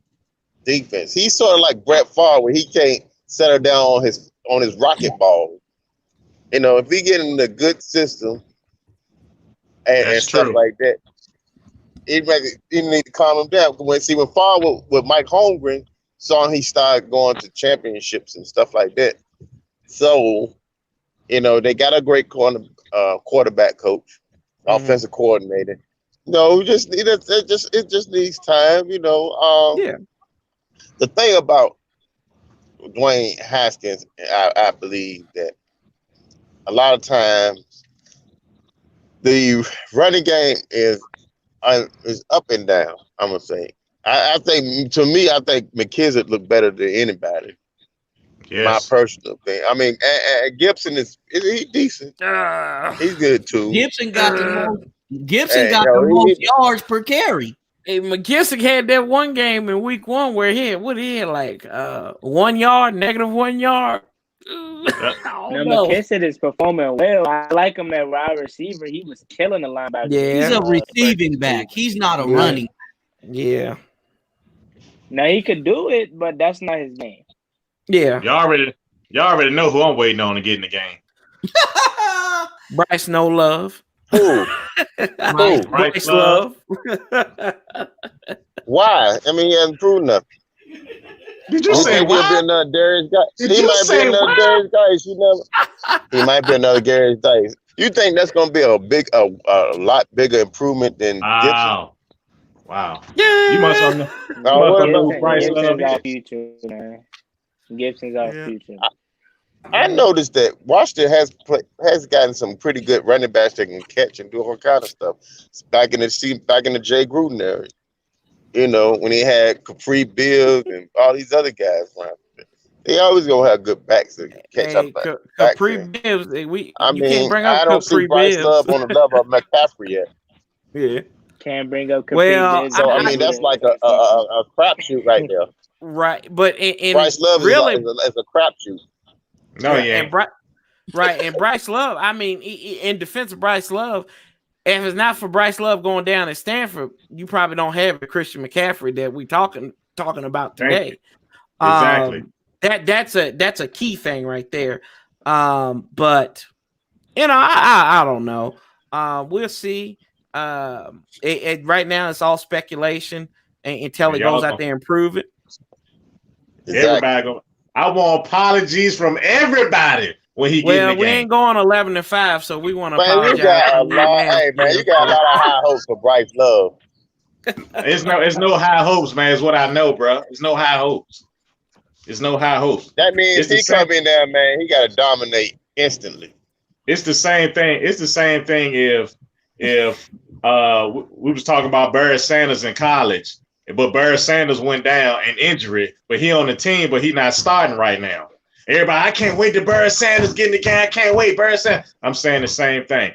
Speaker 5: defense. He's sort of like Brett Favre, where he can't settle down on his rocket ball. If he get in a good system and stuff like that, he need to calm him down. When Favre with Mike Holmgren, saw he started going to championships and stuff like that. So, they got a great quarterback coach. offensive coordinator. No, we just need it just needs time, you know.
Speaker 1: Yeah.
Speaker 5: The thing about Dwayne Haskins, I believe that a lot of times the running game is up and down. I'm gonna say. I think McKissick looked better than anybody.
Speaker 2: Yes.
Speaker 5: My personal thing. I mean, Gibson is he decent? He's good too.
Speaker 3: Gibson got the most. Gibson
Speaker 5: Hey,
Speaker 3: got
Speaker 5: yo,
Speaker 3: the most yards per carry.
Speaker 1: Hey, McKissick had that one game in week 1 where he had like 1 yard, -1 yard.
Speaker 4: Now McKissick is performing well. I like him at wide receiver. He was killing the linebacker.
Speaker 1: Yeah.
Speaker 3: He's a receiving back. He's not a running.
Speaker 1: Yeah.
Speaker 4: Now he could do it, but that's not his game.
Speaker 1: Yeah.
Speaker 2: Y'all already know who I'm waiting on to get in the game.
Speaker 1: Bryce No Love.
Speaker 5: Who?
Speaker 1: Bryce Love.
Speaker 5: Why? I mean, he hasn't proved nothing.
Speaker 2: Did you say
Speaker 5: He'll be
Speaker 2: why?
Speaker 5: another Darius Guy.
Speaker 2: Did
Speaker 5: He
Speaker 2: you
Speaker 5: might
Speaker 2: say
Speaker 5: be another
Speaker 2: why?
Speaker 5: Darius Guy. He might be another Darius Guy. You think that's going to be a lot bigger improvement than Gibson?
Speaker 2: Wow.
Speaker 1: Yeah.
Speaker 2: You must know.
Speaker 5: What about
Speaker 2: Bryce Love
Speaker 4: Gibson's our
Speaker 2: is.
Speaker 4: future, man. Gibson's our future.
Speaker 5: I noticed that Washington has gotten some pretty good running backs that can catch and do all kind of stuff. Back in the Jay Gruden era, you know, when he had Capri Bills and all these other guys around. They always gonna have good backs to catch up.
Speaker 1: Capri Bills. You can't bring up
Speaker 5: I don't
Speaker 1: Capri
Speaker 5: see Bryce
Speaker 1: Bills.
Speaker 5: Love on the level of McCaffrey yet.
Speaker 1: Yeah.
Speaker 4: Can't bring up Capri Bills.
Speaker 5: So I mean that's like a crapshoot right there.
Speaker 1: Right, but in
Speaker 5: Bryce Love
Speaker 1: really,
Speaker 5: is a crapshoot.
Speaker 2: No, yeah.
Speaker 1: And Bryce Love. I mean, in defense of Bryce Love, if it's not for Bryce Love going down at Stanford, you probably don't have the Christian McCaffrey that we talking about today.
Speaker 2: Exactly.
Speaker 1: That's a key thing right there. But you know, I don't know. We'll see. Right now it's all speculation until he goes out there and prove it.
Speaker 5: Exactly.
Speaker 2: Everybody I want apologies from everybody when he gets in the game.
Speaker 1: We ain't going 11-5, so we want to
Speaker 5: Man,
Speaker 1: apologize.
Speaker 5: you got a lot of high hopes for Bryce Love.
Speaker 2: It's no high hopes, man. It's what I know, bro. It's no high hopes. It's no high hopes.
Speaker 5: That means he come in there, man. He got to dominate instantly.
Speaker 2: It's the same thing. It's the same thing if we was talking about Barry Sanders in college, but Barry Sanders went down in injury, but he on the team, but he not starting right now. Everybody, I can't wait to Barry Sanders get in the game. I can't wait, Barry Sanders. I'm saying the same thing.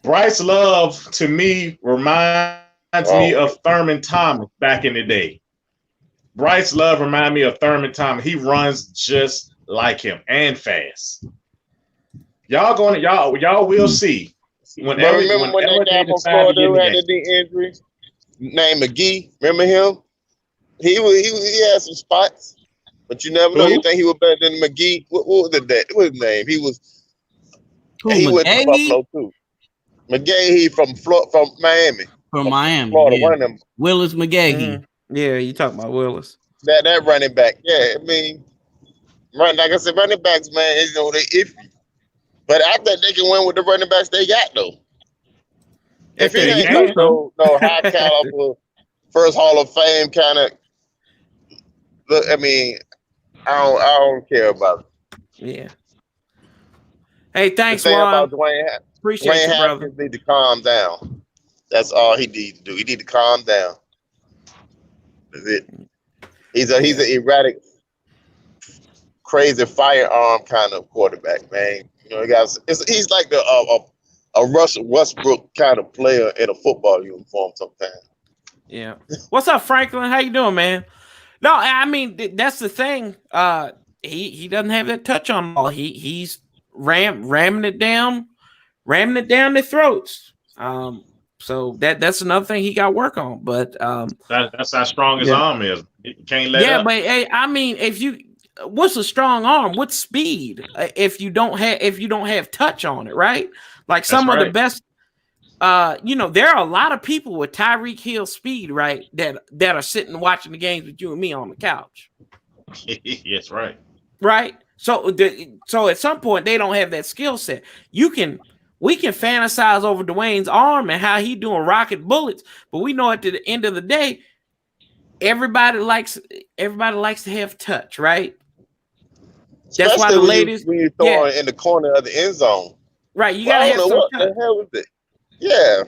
Speaker 2: Bryce Love, to me, reminds me of Thurman Thomas back in the day. Bryce Love reminds me of Thurman Thomas. He runs just like him and fast. Y'all will see.
Speaker 5: Remember when that guy from Florida had the injury named McGee? Remember him? He had some spots, but you never know. You think he was better than McGee? What was his name? He went to Buffalo too. McGahee from Miami.
Speaker 3: From Miami,
Speaker 5: Florida,
Speaker 3: yeah.
Speaker 5: one of them.
Speaker 3: Willis McGahee.
Speaker 1: Mm-hmm. Yeah, you talking about Willis?
Speaker 5: That running back. Yeah, I mean, like I said, running backs, man, they iffy. But I think they can win with the running backs they got, though. If it ain't no high caliber, first Hall of Fame kind of, look, I mean, I don't care about it.
Speaker 1: Yeah. Hey, thanks,
Speaker 5: Juan.
Speaker 1: Appreciate
Speaker 5: Dwayne
Speaker 1: you, brother.
Speaker 5: Haskins need to calm down. That's all he needs to do. He need to calm down. That's it. He's an erratic, crazy firearm kind of quarterback, man. You know, he's like a Russell Westbrook kind of player in a football uniform sometimes.
Speaker 1: Yeah. What's up, Franklin? How you doing, man? No, I mean that's the thing. He doesn't have that touch on ball. He's ramming it down their throats. So that's another thing he got to work on. But
Speaker 2: that's how strong his arm is. He can't let up.
Speaker 1: Yeah, but hey, I mean, what's a strong arm? What's speed? If you don't have touch on it, right? Like some of the best. There are a lot of people with Tyreek Hill speed, right? That are sitting watching the games with you and me on the couch.
Speaker 2: Yes, right.
Speaker 1: Right. So at some point they don't have that skill set. You can we can fantasize over Dwayne's arm and how he doing rocket bullets, but we know at the end of the day, everybody likes to have touch, right? That's
Speaker 5: Especially
Speaker 1: why the ladies
Speaker 5: when you throw it in the corner of the end zone.
Speaker 1: Right, you gotta have some
Speaker 5: what
Speaker 1: touch.
Speaker 5: the hell was it? Yeah.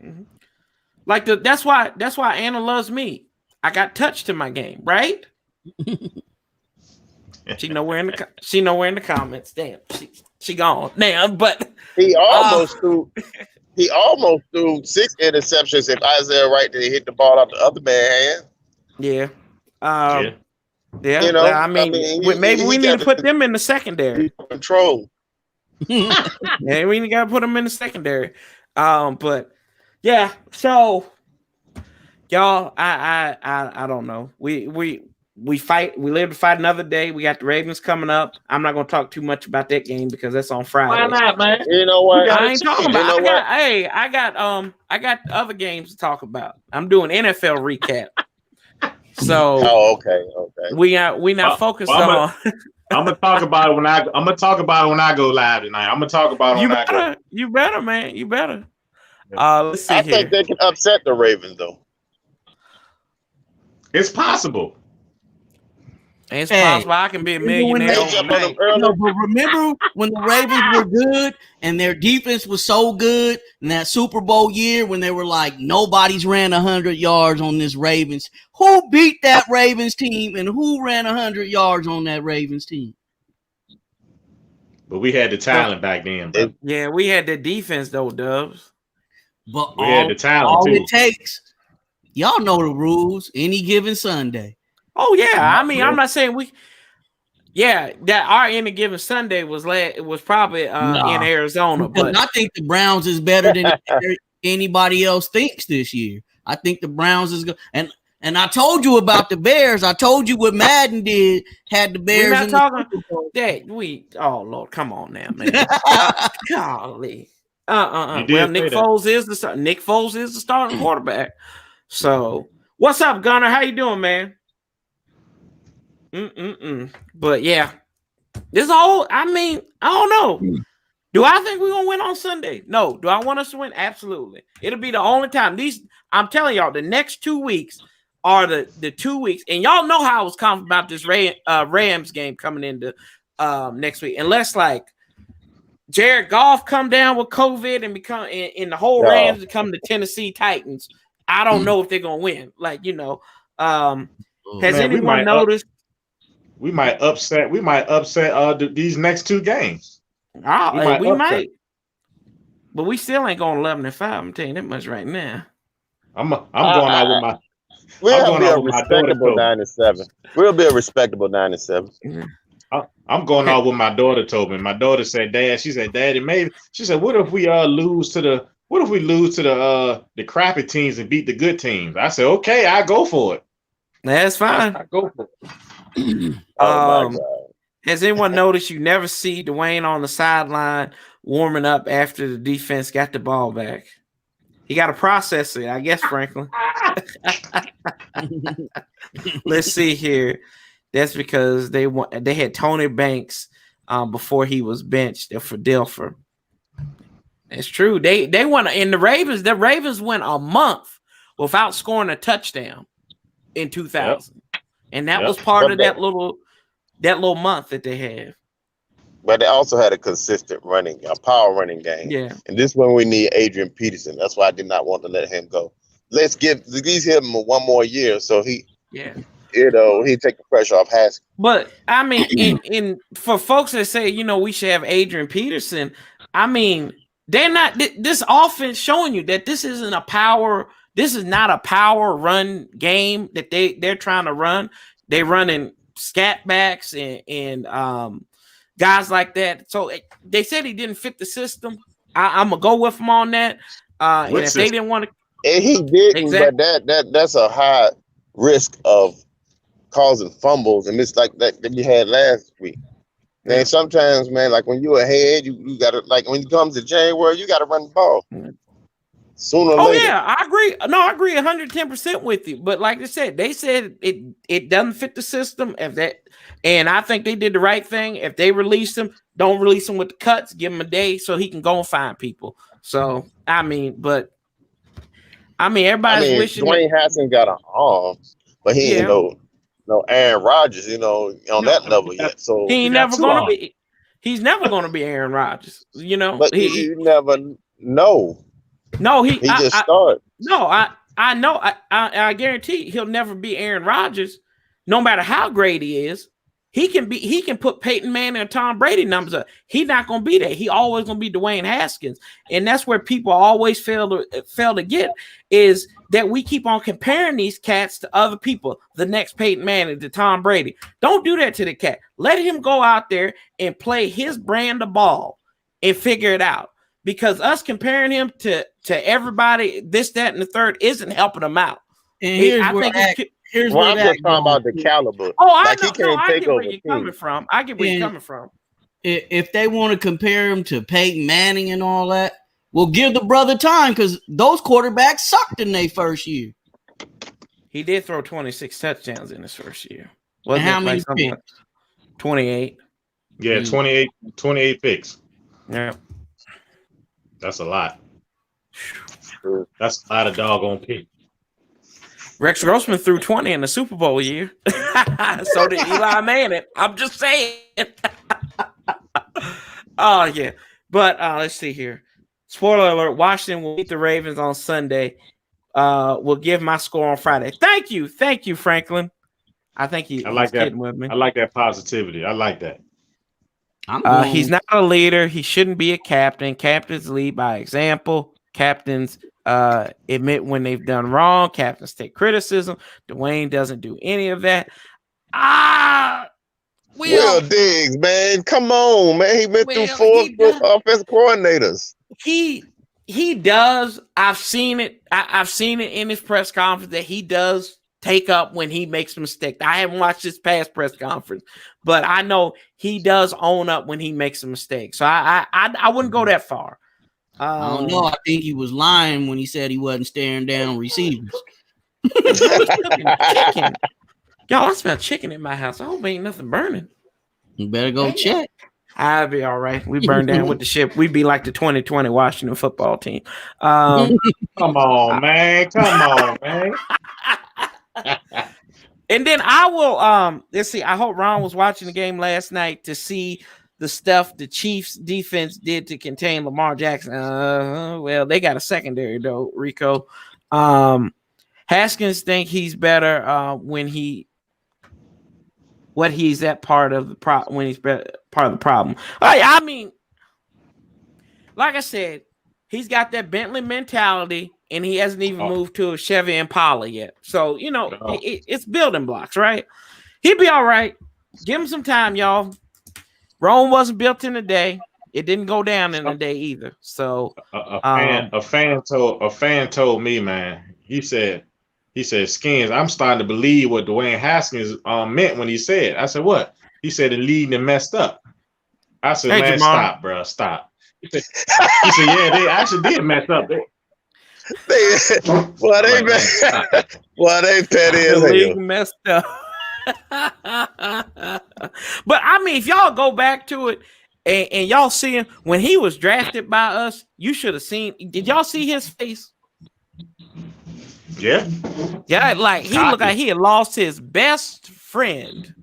Speaker 1: Mm-hmm. Like that's why Anna loves me. I got touch to my game, right? She nowhere in the comments. Damn, she gone now. But
Speaker 5: he almost threw 6 interceptions if Isaiah Wright didn't hit the ball out the other man's hand.
Speaker 1: Yeah. Yeah.
Speaker 5: You know,
Speaker 1: well, I mean maybe we need to put them in the secondary.
Speaker 5: Control.
Speaker 1: Yeah, we got to put them in the secondary. But yeah, so y'all, I don't know. We fight. We live to fight another day. We got the Ravens coming up. I'm not going to talk too much about that game because that's on Friday.
Speaker 2: Why not, man?
Speaker 5: You know what?
Speaker 1: I ain't talking about. I got other games to talk about. I'm doing NFL recap. So
Speaker 5: okay.
Speaker 1: We not focused on.
Speaker 2: I'm gonna talk about it when I go live tonight. I'm gonna talk about it when I go.
Speaker 1: You better, man. You better. Let's see
Speaker 5: I
Speaker 1: here.
Speaker 5: think they can upset the Ravens though.
Speaker 2: It's possible.
Speaker 1: It's possible I can be a millionaire overnight.
Speaker 3: No, but remember when the Ravens were good and their defense was so good in that Super Bowl year when they were like, nobody's ran 100 yards on this Ravens. Who beat that Ravens team and who ran 100 yards on that Ravens team?
Speaker 2: But we had the talent back then, bro.
Speaker 1: Yeah, we had the defense though, Dubs.
Speaker 3: But
Speaker 2: we had the talent
Speaker 3: all
Speaker 2: too.
Speaker 3: It takes, y'all know the rules. Any given Sunday.
Speaker 1: Oh yeah, I mean, I'm not saying that our any given Sunday was probably in Arizona, but
Speaker 3: I think the Browns is better than anybody else thinks this year. I think the Browns is good, and I told you about the Bears. I told you what Madden did. Had the Bears.
Speaker 1: We're not talking that oh Lord, come on now, man. Golly. Well, Nick Foles is the starting quarterback. So, what's up, Gunner? How you doing, man? But yeah, this whole. I mean, I don't know. Do I think we're gonna win on Sunday? No. Do I want us to win? Absolutely. It'll be the only time. I'm telling y'all, the next 2 weeks are the 2 weeks, and y'all know how I was confident about this Rams game coming into next week, unless like Jared Goff come down with COVID and become in the whole Rams become the Tennessee Titans. I don't know if they're gonna win. Like has anyone noticed?
Speaker 2: We might upset these next 2 games.
Speaker 1: We might. But we still ain't going 11-5. I'm telling you that much right now.
Speaker 2: I'm going out with my.
Speaker 5: We'll be a respectable 9-7. We'll be a respectable 9-7.
Speaker 2: I'm going out with my daughter told me. My daughter said, "Dad," she said, "Daddy, maybe." She said, "What if we lose to the crappy teams and beat the good teams?" I said, "Okay, I go for it."
Speaker 1: That's fine.
Speaker 2: I go for it.
Speaker 5: Oh my God.
Speaker 1: Has anyone noticed you never see Dwayne on the sideline warming up after the defense got the ball back? He got to process it, I guess, Franklin. Let's see here. That's because they had Tony Banks before he was benched for Dilfer. It's true. They went in the Ravens. The Ravens went a month without scoring a touchdown in 2000. Yep. And that was part of that little month that they had.
Speaker 5: But they also had a consistent power running game. Yeah. And this one we need Adrian Peterson. That's why I did not want to let him go. Let's give him 1 more year so he take the pressure off Haskins.
Speaker 1: But I mean, in for folks that say, we should have Adrian Peterson, I mean, they're not this offense showing you that this is not a power run game that they're trying to run. They're running scat backs and guys like that. So they said he didn't fit the system. I'm gonna go with him on that. And if they didn't want to,
Speaker 5: and he didn't, but that's a high risk of causing fumbles, and it's like that we had last week. And sometimes, man, like when you're ahead, you gotta, like when it comes to January, you gotta run the ball. Sooner or
Speaker 1: Oh
Speaker 5: later.
Speaker 1: yeah, I agree. No, I agree 110% with you. But like I said, they said it doesn't fit the system. And I think they did the right thing. If they release him, don't release him with the cuts. Give him a day so he can go and find people. So everybody's wishing.
Speaker 5: Dwayne Haskins got an arm, but he ain't no Aaron Rodgers, on that level yet. So
Speaker 1: he's never gonna be Aaron Rodgers.
Speaker 5: But you never know.
Speaker 1: No,
Speaker 5: he just started.
Speaker 1: No, I know. I guarantee he'll never be Aaron Rodgers, no matter how great he is. He can put Peyton Manning and Tom Brady numbers up. He's not gonna be that. He always gonna be Dwayne Haskins, and that's where people always fail to get is that we keep on comparing these cats to other people. The next Peyton Manning to Tom Brady. Don't do that to the cat. Let him go out there and play his brand of ball and figure it out. Because us comparing him to everybody, this, that, and the third isn't helping him out.
Speaker 3: And here's
Speaker 5: I'm just talking about the caliber.
Speaker 1: Oh, I
Speaker 5: like
Speaker 1: know.
Speaker 5: He can't take
Speaker 1: I get
Speaker 5: over
Speaker 1: where you're coming from. I get where you're coming from.
Speaker 3: If they want to compare him to Peyton Manning and all that, well, give the brother time because those quarterbacks sucked in their first year.
Speaker 1: He did throw 26 touchdowns in his first year.
Speaker 3: And how many picks?
Speaker 1: 28.
Speaker 2: Yeah, 28 picks.
Speaker 1: Yeah.
Speaker 2: That's a lot. That's a lot of doggone picks.
Speaker 1: Rex Grossman threw 20 in the Super Bowl year. So did Eli Manning. I'm just saying. Oh, yeah. But let's see here. Spoiler alert, Washington will beat the Ravens on Sunday. We'll give my score on Friday. Thank you, Franklin. I think he
Speaker 2: like that.
Speaker 1: With me.
Speaker 2: I like that positivity. I like that.
Speaker 1: He's not a leader. He shouldn't be a captain. Captains lead by example. Captains admit when they've done wrong. Captains take criticism. Dwayne doesn't do any of that.
Speaker 5: Will Diggs, man. Come on, man. He been through 4 offensive coordinators.
Speaker 1: He does. I've seen it. I've seen it in his press conference that he does take up when he makes a mistake. I haven't watched his past press conference, but I know he does own up when he makes a mistake. So I wouldn't go that far.
Speaker 3: I don't know. I think he was lying when he said he wasn't staring down receivers.
Speaker 1: Chicken. Y'all, I smell chicken in my house. I hope ain't nothing burning.
Speaker 3: You better go check.
Speaker 1: I'll be all right. We burn down with the ship. We'd be like the 2020 Washington football team.
Speaker 2: Come on, man. Come on, man.
Speaker 1: And then I will let's see. I hope Ron was watching the game last night to see the stuff the Chiefs defense did to contain Lamar Jackson. Well, they got a secondary though, Rico. Haskins think he's better when he's that part of the problem. When he's part of the problem. I mean, like I said, he's got that Bentley mentality, and he hasn't even moved to a Chevy Impala yet. So it's building blocks, right? He'll be all right. Give him some time, y'all. Rome wasn't built in a day. It didn't go down in a day either. So
Speaker 2: a fan told me, man. He said, Skins, I'm starting to believe what Dwayne Haskins meant when he said. I said, what? He said the lead and messed up. I said, hey, man, Jamal. Stop, bro, stop. He said, yeah, they actually did mess up. They
Speaker 5: petty as hell.
Speaker 1: Messed up. But I mean, if y'all go back to it and y'all see him when he was drafted by us, you should have seen. Did y'all see his face?
Speaker 2: Yeah,
Speaker 1: like he looked like he had lost his best friend.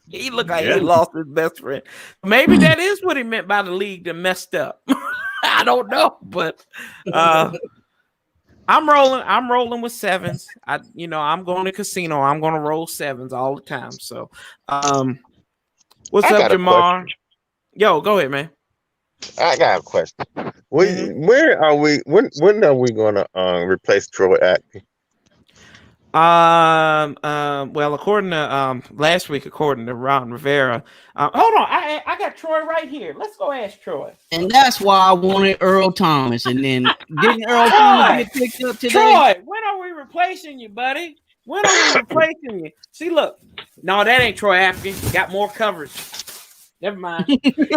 Speaker 1: He looked like he lost his best friend. Maybe that is what he meant by the league that messed up. I don't know, but I'm rolling with sevens. I'm going to casino. I'm going to roll sevens all the time. So, what's up, Jamar? Yo, go ahead, man.
Speaker 5: I got a question. Where are we? When are we going to replace Troy Aikman?
Speaker 1: Well, according to last week, according to Ron Rivera, hold on, I got Troy right here. Let's go ask Troy.
Speaker 3: And that's why I wanted Earl Thomas. And then didn't Earl Thomas get picked up today?
Speaker 1: Troy, when are we replacing you, buddy? When are we replacing you? See, look, no, that ain't Troy Aikman. Got more coverage. Never mind.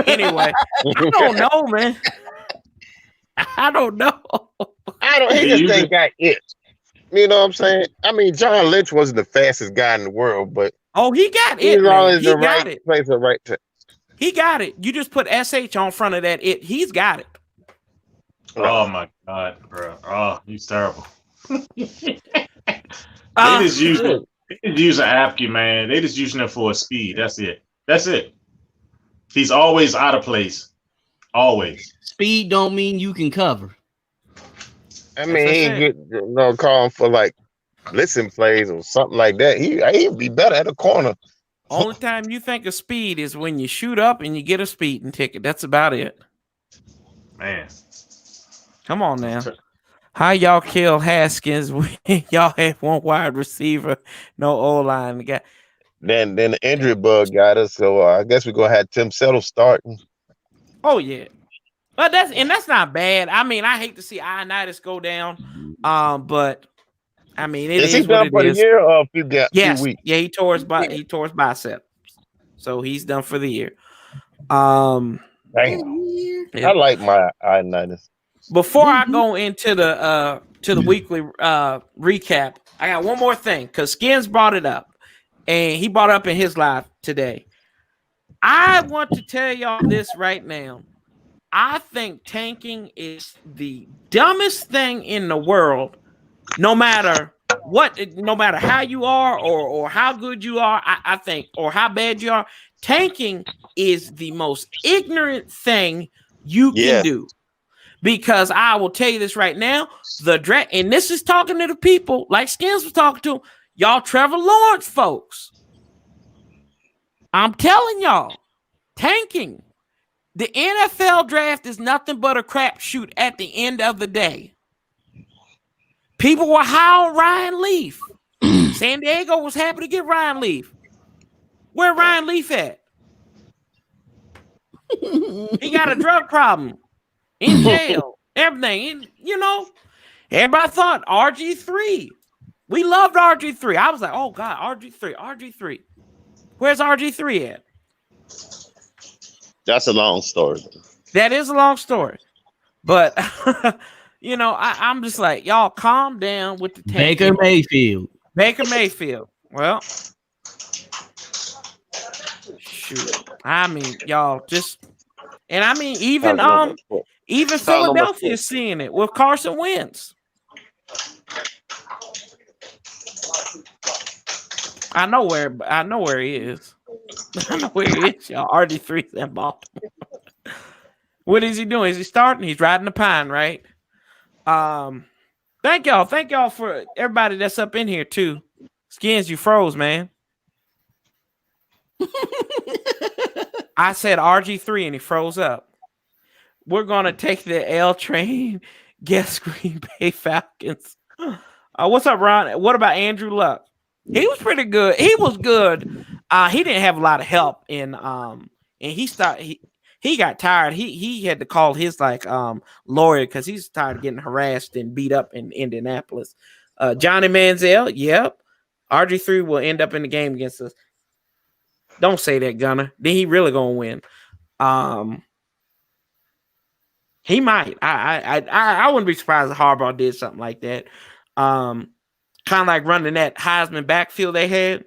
Speaker 1: Anyway, I don't know, man. I don't know.
Speaker 5: I don't. He just ain't got it. You know what I'm saying? I mean, John Lynch wasn't the fastest guy in the world, but
Speaker 1: he got
Speaker 5: he's
Speaker 1: it, man.
Speaker 5: always
Speaker 1: He
Speaker 5: the
Speaker 1: got
Speaker 5: right
Speaker 1: it.
Speaker 5: place at the right time.
Speaker 1: He got it. You just put SH on front of that. He's got it.
Speaker 2: Oh my God, bro! Oh, he's terrible. They just using Apke, man. They just using him for a speed. That's it. That's it. He's always out of place. Always.
Speaker 3: Speed don't mean you can cover.
Speaker 5: I mean, he ain't get calling for like listen plays or something like that. He'd be better at a corner.
Speaker 1: Only time you think of speed is when you shoot up and you get a speeding ticket. That's about it.
Speaker 2: Man.
Speaker 1: Come on now. How y'all kill Haskins when y'all have one wide receiver, no O-line?
Speaker 5: Then the injury bug got us, so I guess we're gonna have Tim Settle starting.
Speaker 1: Oh yeah, but that's not bad. I mean, I hate to see Ioannidis go down, but I mean, it is
Speaker 5: he done for the year or a few weeks?
Speaker 1: Yeah, he tore his bicep, so he's done for the year. Damn.
Speaker 5: I like my Ioannidis.
Speaker 1: Before I go into the weekly recap, I got one more thing because Skins brought it up, and he brought it up in his live today. I want to tell y'all this right now. I think tanking is the dumbest thing in the world. No matter how you are or how good you are, I think, or how bad you are, tanking is the most ignorant thing you can do. Because I will tell you this right now, the draft, and this is talking to the people like Skins was talking to, y'all Trevor Lawrence folks. I'm telling y'all, tanking. The NFL draft is nothing but a crapshoot at the end of the day. People were high on Ryan Leaf. San Diego was happy to get Ryan Leaf. Where Ryan Leaf at? He got a drug problem. In jail, everything. Everybody thought RG3. We loved RG3. I was like, oh God, RG3. Where's RG3 at?
Speaker 5: That's a long story.
Speaker 1: That is a long story. But I'm just like, y'all calm down with the tank. Baker Mayfield. Well, shoot. I mean, y'all just, and I mean, even Philadelphia is seeing it with Carson Wentz. I know where he is. I know where he is, y'all. RG3's in Baltimore. What is he doing? Is he starting? He's riding the pine, right? Thank y'all for everybody that's up in here too. Skins, you froze, man. I said RG3 and he froze up. We're gonna take the L train. Guess Green Bay Falcons. What's up, Ron? What about Andrew Luck? He was pretty good. He was good. He didn't have a lot of help and he got tired. He had to call his lawyer because he's tired of getting harassed and beat up in Indianapolis. Johnny Manziel, yep. RG3 will end up in the game against us. Don't say that, Gunner. Then he really gonna win. He might. I wouldn't be surprised if Harbaugh did something like that. Kind of like running that Heisman backfield they had.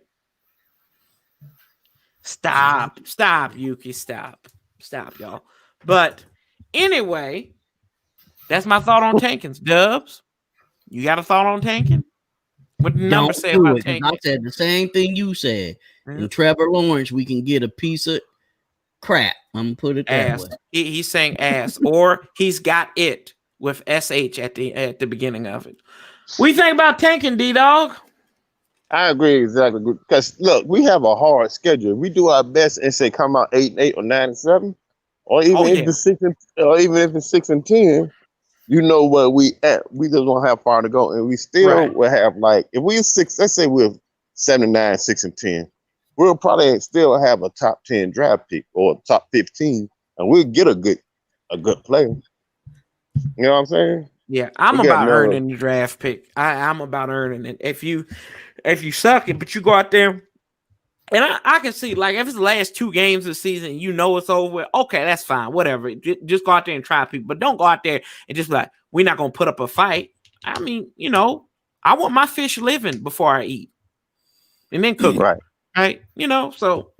Speaker 1: Stop, Yuki, stop, y'all. But anyway, that's my thought on tanking. Dubs, you got a thought on tanking? What the number say about tanking?
Speaker 3: I said the same thing you said. Mm-hmm. In Trevor Lawrence, we can get a piece of crap. I'm gonna put it that way.
Speaker 1: He's saying ass, or he's got it with SH at the beginning of it. What do you think about tanking, D-Dog?
Speaker 5: I agree exactly. Because look, we have a hard schedule. We do our best and say come out 8-8 or 9-7, or even if it's 6-10, you know where we at. We just don't have far to go, and we still will have if we're 6. Let's say we're 7-9, 6-10. We'll probably still have a top 10 draft pick or top 15, and we'll get a good player. You know what I'm saying?
Speaker 1: Yeah, I'm about earning the draft pick. I'm about earning it. If you suck it, but you go out there And I can see, like, if it's the last 2 games of the season, you know it's over. Okay, that's fine. Whatever. Just go out there and try people. But don't go out there and just be like, we're not going to put up a fight. I mean, I want my fish living before I eat. And then cook it. Right? So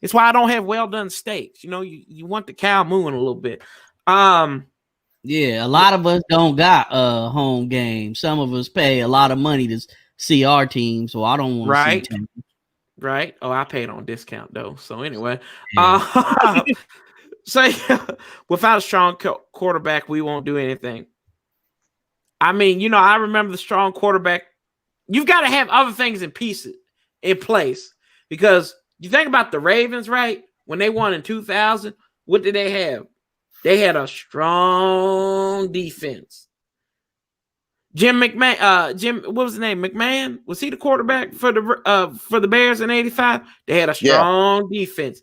Speaker 1: it's why I don't have well-done steaks. You want the cow moving a little bit.
Speaker 3: Yeah, a lot of us don't got home games. Some of us pay a lot of money to see our team, so I don't want to see teams.
Speaker 1: Right. Oh, I paid on discount though. So anyway, so without a strong quarterback, we won't do anything. I mean, I remember the strong quarterback. You've got to have other things in place, because you think about the Ravens, right? When they won in 2000, what did they have? They had a strong defense. Jim McMahon, what was his name? McMahon? Was he the quarterback for the Bears in 85? They had a strong defense.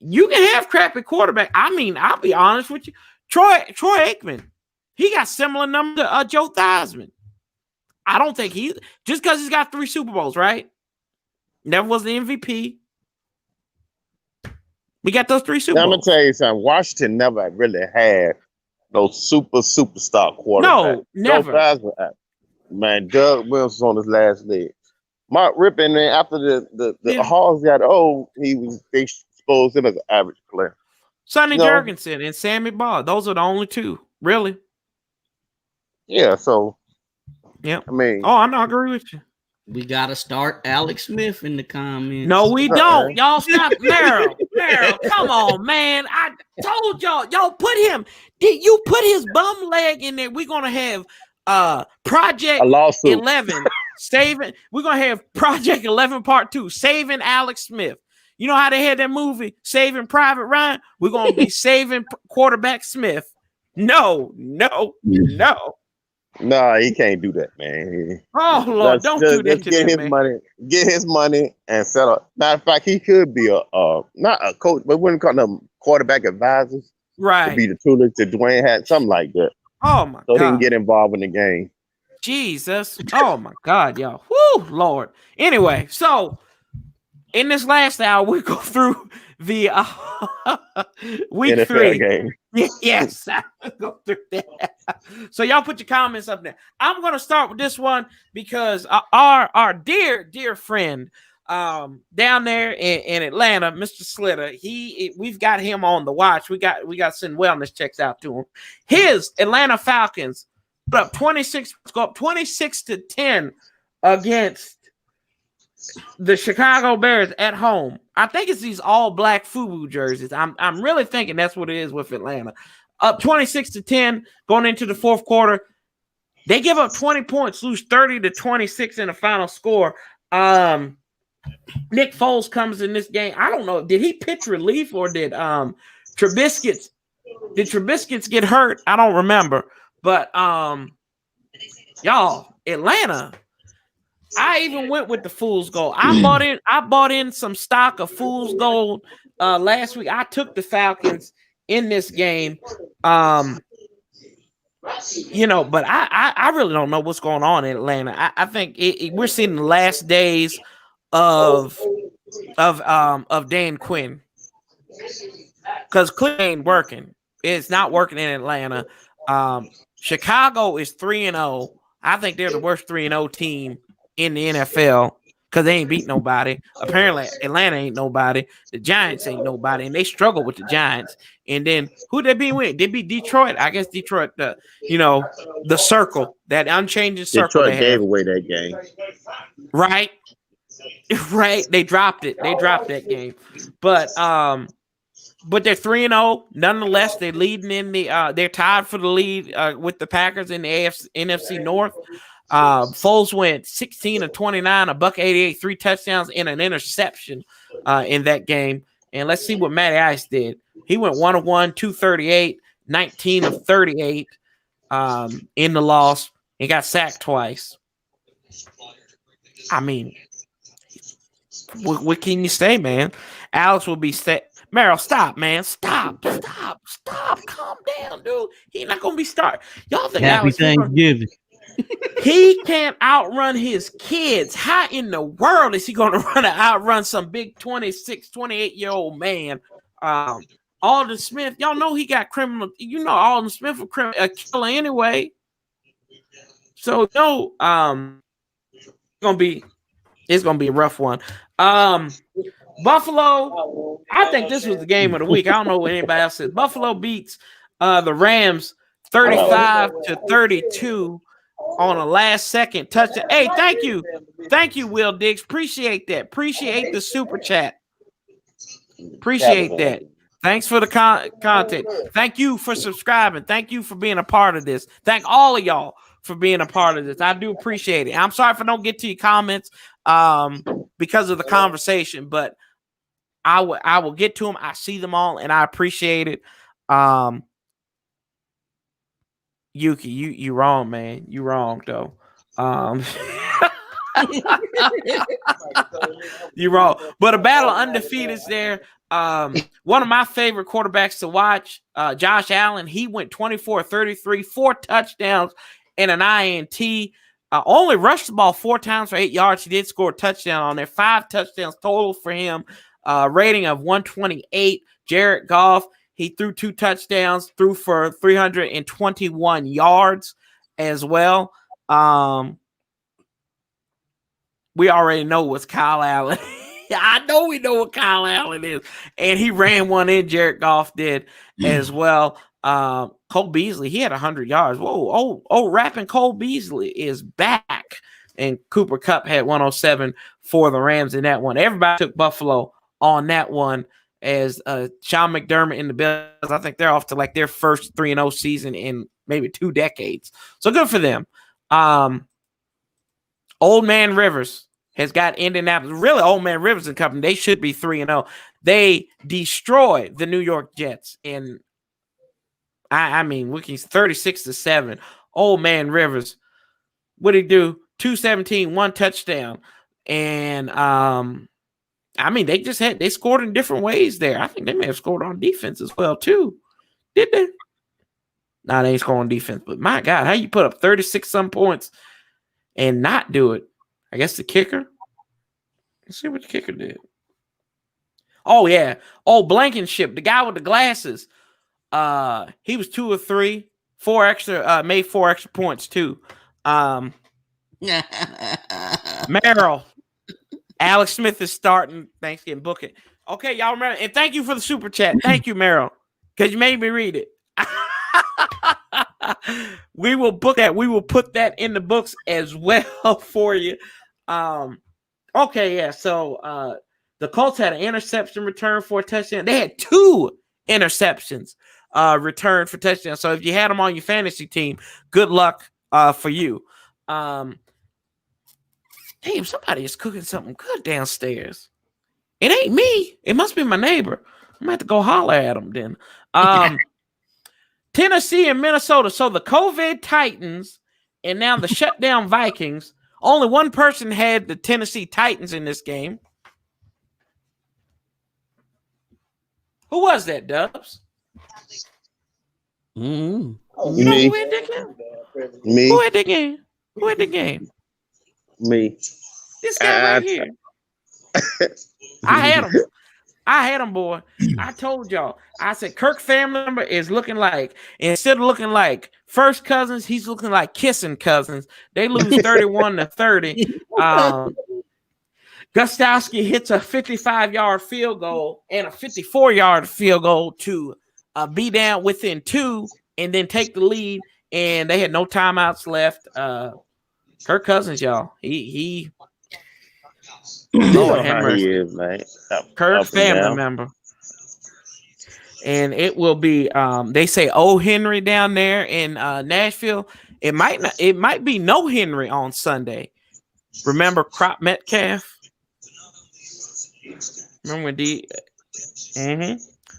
Speaker 1: You can have crappy quarterback. I mean, I'll be honest with you. Troy Aikman, he got similar number to Joe Theismann. I don't think just because he's got 3 Super Bowls, right? Never was the MVP. We got those 3 Super Bowls.
Speaker 5: I'm gonna tell you something. Washington never really had no superstar quarterback.
Speaker 1: No, never.
Speaker 5: Man, Doug Wilson on his last leg. Mark Rippon, man, after the Hogs got old, they exposed him as an average player.
Speaker 1: Sonny Jurgensen and Sammy Baugh. Those are the only 2, really.
Speaker 5: Yeah, so
Speaker 1: yeah.
Speaker 5: I mean,
Speaker 1: I agree with you.
Speaker 3: We gotta start Alex Smith in the comments.
Speaker 1: No, we don't. Y'all stop. Meryl, come on, man. I told y'all put him. Did you put his bum leg in there? We're gonna have Project 11 saving. We're gonna have Project 11 Part 2 saving Alex Smith. You know how they had that movie Saving Private Ryan? We're gonna be saving quarterback Smith. No.
Speaker 5: No, he can't do that, man.
Speaker 1: Oh Lord, don't do that to
Speaker 5: get his
Speaker 1: man.
Speaker 5: money. Get his money and settle. Matter of fact, he could be not a coach, but wouldn't call them quarterback advisors.
Speaker 1: Right.
Speaker 5: To be the tutor to Dwayne Haskins, something like that.
Speaker 1: Oh my God.
Speaker 5: So he can get involved in the game.
Speaker 1: Jesus. Oh my God, y'all. Whoo, Lord. Anyway, so in this last hour, we go through the week
Speaker 5: NFL
Speaker 1: 3
Speaker 5: game.
Speaker 1: Yes, go through that. So y'all put your comments up there. I'm going to start with this one because our dear friend down there in Atlanta, Mr. Slitter, we've got him on the watch. We got to send wellness checks out to him. His Atlanta Falcons put up 26-10 against the Chicago Bears at home. I think it's these all black FUBU jerseys. I'm really thinking that's what it is with Atlanta. Up 26-10 going into the 4th quarter. They give up 20 points, lose 30-26 in the final score. Nick Foles comes in this game. I don't know. Did he pitch relief or did Trubisky get hurt? I don't remember. But y'all, Atlanta. I even went with the Fool's Gold. I bought in some stock of Fool's Gold last week. I took the Falcons in this game. But I really don't know what's going on in Atlanta. I think we're seeing the last days of Dan Quinn, because Quinn ain't working. It's not working in Atlanta. Chicago is 3-0. I think they're the worst 3-0 team in the NFL because they ain't beat nobody. Apparently, Atlanta ain't nobody. The Giants ain't nobody, and they struggle with the Giants. And then who they beat with? They beat Detroit. I guess Detroit, the circle, that unchanging circle.
Speaker 5: Detroit gave away that game.
Speaker 1: Right. They dropped it. They dropped that game. But they're 3-0. Nonetheless, they're leading in they're tied for the lead with the Packers in the NFC North. Foles went 16-29, $188, 3 touchdowns, and an interception in that game. And let's see what Matty Ice did. He went 1-1, 238, 19 of 38 in the loss. He got sacked twice. I mean, what can you say, man? Alex will be set. Meryl, stop, man. Stop. Calm down, dude. He's not going to be starting. Y'all think
Speaker 3: Happy
Speaker 1: Alex
Speaker 3: Thanksgiving.
Speaker 1: He can't outrun his kids. How in the world is he going to outrun some big 26, 28-year-old man? Alden Smith, y'all know he got criminal. You know Alden Smith a killer anyway. So no, it's gonna be a rough one. Buffalo, I think this was the game of the week. I don't know what anybody else says. Buffalo beats the Rams 35-32 on a last second touchdown. Hey, thank you, Will Diggs. Appreciate that. Appreciate the super chat. Appreciate that. Thanks for the content. Thank you for subscribing. Thank you for being a part of this. Thank all of y'all for being a part of this. I do appreciate it. I'm sorry if I don't get to your comments because of the conversation, but I will get to them. I see them all, and I appreciate it. Yuki, you wrong, man. You wrong though. You're wrong. But a battle undefeated is there. One of my favorite quarterbacks to watch, Josh Allen, he went 24-33, 4 touchdowns and an INT. Only rushed the ball 4 times for 8 yards. He did score a touchdown on there. 5 touchdowns total for him. Rating of 128. Jared Goff, he threw 2 touchdowns, threw for 321 yards as well. We already know what's Kyle Allen. I know we know what Kyle Allen is. And he ran one in, Jared Goff did as well. Cole Beasley, he had 100 yards. Whoa, rapping Cole Beasley is back. And Cooper Kupp had 107 for the Rams in that one. Everybody took Buffalo on that one as Sean McDermott in the Bills. I think they're off to like their first 3-0 season in maybe 2 decades. So good for them. Old Man Rivers has got Indianapolis. Really, Old Man Rivers and company, they should be 3-0. They destroyed the New York Jets in, I mean, Wiki's 36-7. Old Man Rivers, what did he do? 217, 1 touchdown. And I mean, they scored in different ways there. I think they may have scored on defense as well, too. Did they? Nah, they ain't scoring on defense. But my God, how you put up 36-some points and not do it? I guess the kicker. Let's see what the kicker did. Oh, yeah. Oh, Blankenship, the guy with the glasses. He was 2 or 3. 4 extra, made 4 extra points, too. Merrill. Alex Smith is starting Thanksgiving booking. Okay, y'all remember. And thank you for the super chat. Thank you, Merrill, because you made me read it. We will book that. We will put that in the books as well for you. Okay, yeah. So the Colts had an interception return for a touchdown. They had 2 interceptions returned for touchdowns. So if you had them on your fantasy team, good luck for you. Damn, somebody is cooking something good downstairs. It ain't me. It must be my neighbor. I'm going to have to go holler at him then. Tennessee and Minnesota. So the COVID Titans and now the shutdown Vikings. Only one person had the Tennessee Titans in this game. Who was that, Dubs?
Speaker 5: Me.
Speaker 1: Who had that game?
Speaker 5: Me.
Speaker 1: Who had the game? Who had the game?
Speaker 5: Me.
Speaker 1: This guy right here. I had him, boy. I told y'all. I said Kirk family member is looking like, instead of looking like first cousins, he's looking like kissing cousins. They lose 31-30. Gostowski hits a 55-yard field goal and a 54-yard field goal to be down within 2 and then take the lead. And they had no timeouts left. Kirk Cousins, y'all. He Lord have mercy.
Speaker 5: He is, man.
Speaker 1: Kirk family member. And it will be they say O Henry down there in Nashville. It might be no Henry on Sunday. Remember Crop Metcalf? Remember when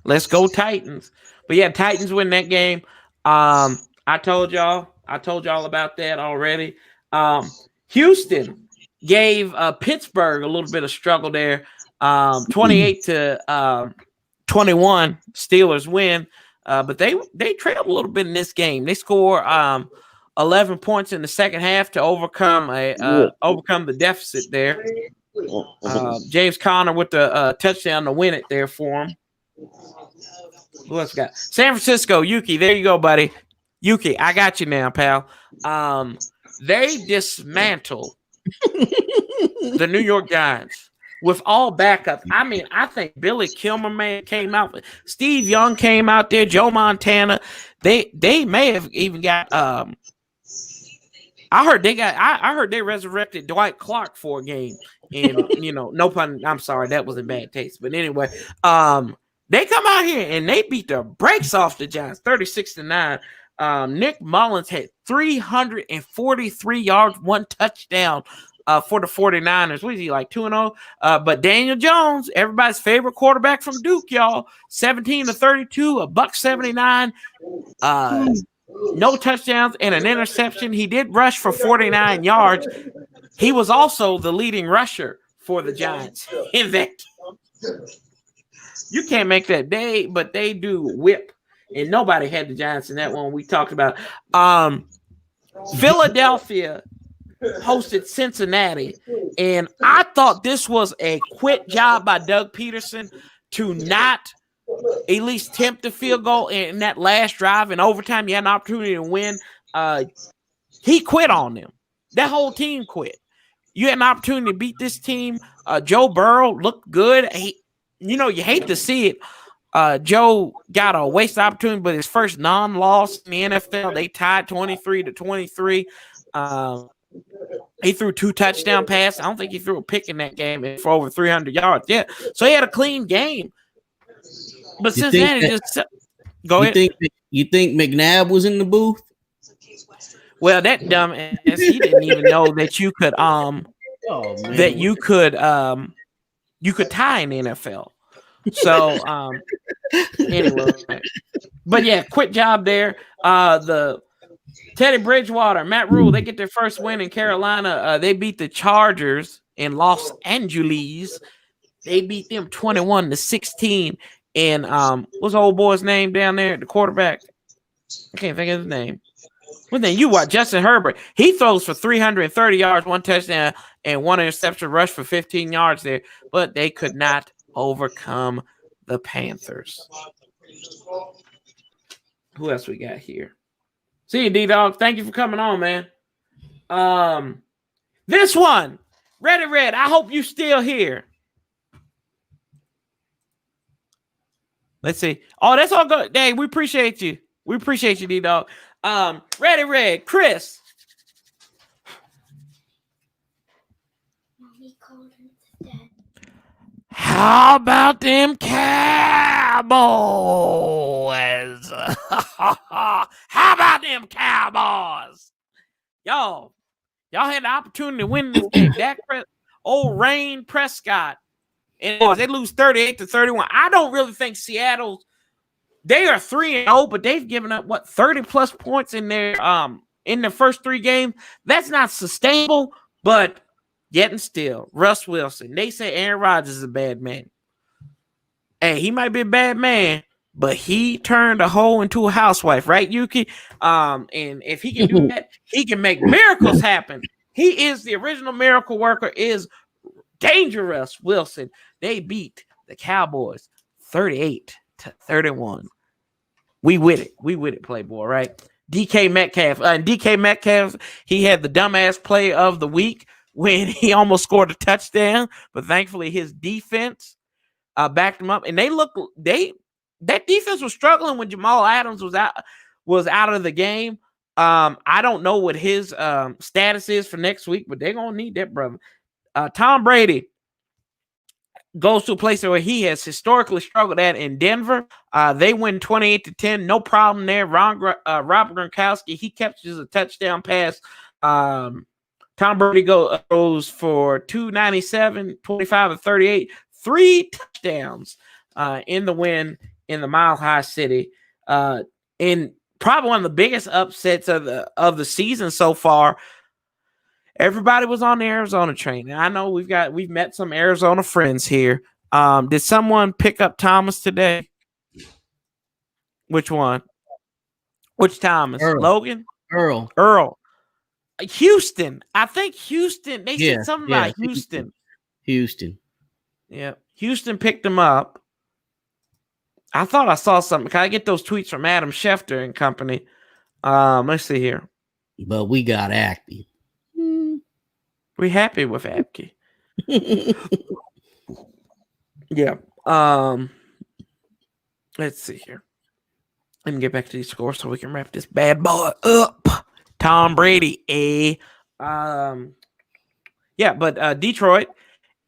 Speaker 1: Let's go Titans. But yeah, Titans win that game. I told y'all about that already. Houston gave Pittsburgh a little bit of struggle there. 28-21, Steelers win. But they trailed a little bit in this game. They score 11 points in the second half to overcome the deficit there. James Conner with the touchdown to win it there for him. Who else got? San Francisco, Yuki. There you go, buddy. Yuki, I got you now, pal. They dismantle the New York Giants with all backups. I mean, I think Billy Kilmerman came out. Steve Young came out there. Joe Montana. They may have even got. I heard they resurrected Dwight Clark for a game. And no pun. I'm sorry, that was in bad taste. But anyway, they come out here and they beat the brakes off the Giants, 36-9. Nick Mullins had 343 yards, 1 touchdown for the 49ers. What is he, like 2-0? But Daniel Jones, everybody's favorite quarterback from Duke, y'all, 17-32, $179, no touchdowns and an interception. He did rush for 49 yards. He was also the leading rusher for the Giants in that. You can't make that day, but they do whip. And nobody had the Giants in that one we talked about. Philadelphia hosted Cincinnati, and I thought this was a quit job by Doug Peterson to not at least attempt the field goal in that last drive in overtime. You had an opportunity to win. He quit on them. That whole team quit. You had an opportunity to beat this team. Joe Burrow looked good. You hate to see it. Joe got a waste opportunity, but his first non-loss in the NFL. They tied 23-23. He threw 2 touchdown passes. I don't think he threw a pick in that game for over 300 yards. Yeah, so he had a clean game. But Cincinnati just go ahead.
Speaker 3: You think McNabb was in the booth?
Speaker 1: Well, that dumbass, he didn't even know that you could you could tie in the NFL. So anyway, but yeah, quick job there. The Teddy Bridgewater, Matt Rule, they get their first win in Carolina. They beat the Chargers in Los Angeles. They beat them 21-16. And what's the old boy's name down there? The quarterback. I can't think of his name. What's his name? You watch Justin Herbert. He throws for 330 yards, 1 touchdown, and 1 interception, rush for 15 yards there. But they could not overcome the Panthers. Who else we got here? See you, D-Dog. Thank you for coming on, man. This one, Red, I hope you still here. Let's see. Oh, that's all good. Dang, we appreciate you. We appreciate you, D-Dog. Red, Chris. How about them Cowboys? How about them Cowboys? Y'all had the opportunity to win this game. Old Rain Prescott. And they lose 38-31. I don't really think Seattle, they are 3-0, but they've given up 30+ points in their first 3 games. That's not sustainable, but yet and still, Russ Wilson. They say Aaron Rodgers is a bad man. Hey, he might be a bad man, but he turned a hoe into a housewife, right, Yuki? And if he can do that, he can make miracles happen. He is the original miracle worker, is Dangerous Wilson. They beat the Cowboys 38-31. We with it, Playboy, right? DK Metcalf, he had the dumbass play of the week when he almost scored a touchdown, but thankfully his defense backed him up. And that defense was struggling when Jamal Adams was out of the game. I don't know what his status is for next week, but they're gonna need that brother. Tom Brady goes to a place where he has historically struggled at in Denver. They win 28-10, no problem there. Rob Gronkowski, he catches a touchdown pass. Tom Brady goes for 297, 25-38, 3 touchdowns in the win in the Mile High City. And probably one of the biggest upsets of the season so far. Everybody was on the Arizona train. And I know we've met some Arizona friends here. Did someone pick up Thomas today? Which one? Which Thomas?
Speaker 3: Earl.
Speaker 1: Logan? Earl. Houston. I think Houston. They said something about Houston.
Speaker 3: Houston.
Speaker 1: Yeah. Houston picked him up. I thought I saw something. Can I get those tweets from Adam Schefter and company? Let's see here.
Speaker 3: But we got Acme.
Speaker 1: We happy with Apke. Yeah. Let's see here. Let me get back to these scores so we can wrap this bad boy up. Tom Brady, yeah, but Detroit,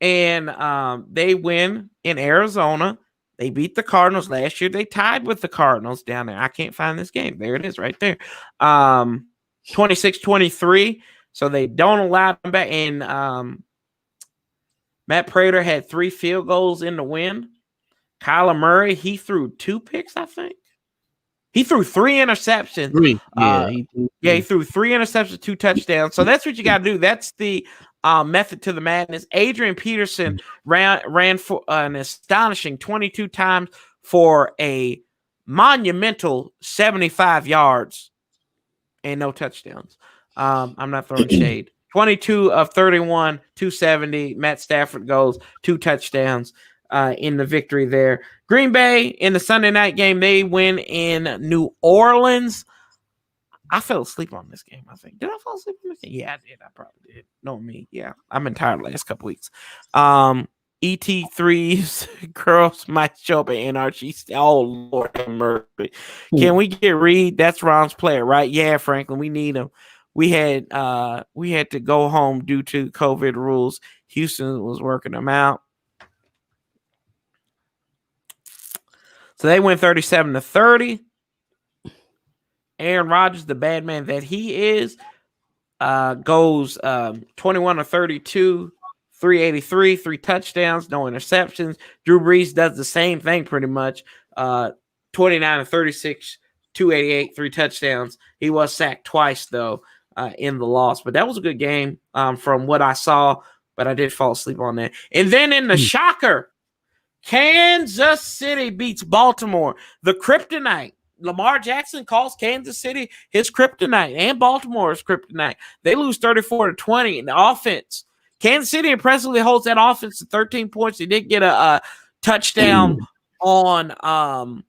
Speaker 1: and they win in Arizona. They beat the Cardinals last year. They tied with the Cardinals down there. I can't find this game. There it is right there. 26-23. So they don't allow them back. And Matt Prater had 3 field goals in the win. Kyler Murray, he threw 2 picks, I think. He threw 3 interceptions.
Speaker 3: 3.
Speaker 1: He threw 3 interceptions, 2 touchdowns. So that's what you got to do. That's the method to the madness. Adrian Peterson ran for an astonishing 22 times for a monumental 75 yards and no touchdowns. I'm not throwing shade. 22 of 31, 270. Matt Stafford goes 2 touchdowns in the victory there. Green Bay in the Sunday night game, they win in New Orleans. I fell asleep on this game, I think. Did I fall asleep on this game? Yeah, I did. I probably did. No, me. Yeah, I've been tired the last couple weeks. ET3's girls might show up at NRG. Oh, Lord have mercy. Can we get Reed? That's Ron's player, right? Yeah, Franklin, we need him. We had to go home due to COVID rules. Houston was working them out. So they went 37-30. Aaron Rodgers, the bad man that he is, goes 21-32, 383, 3 touchdowns, no interceptions. Drew Brees does the same thing pretty much. 29-36, 288, 3 touchdowns. He was sacked twice, though, in the loss. But that was a good game from what I saw, but I did fall asleep on that. And then in the shocker, Kansas City beats Baltimore. The kryptonite. Lamar Jackson calls Kansas City his kryptonite and Baltimore's kryptonite. They lose 34-20 in the offense. Kansas City impressively holds that offense to 13 points. They did get a touchdown on a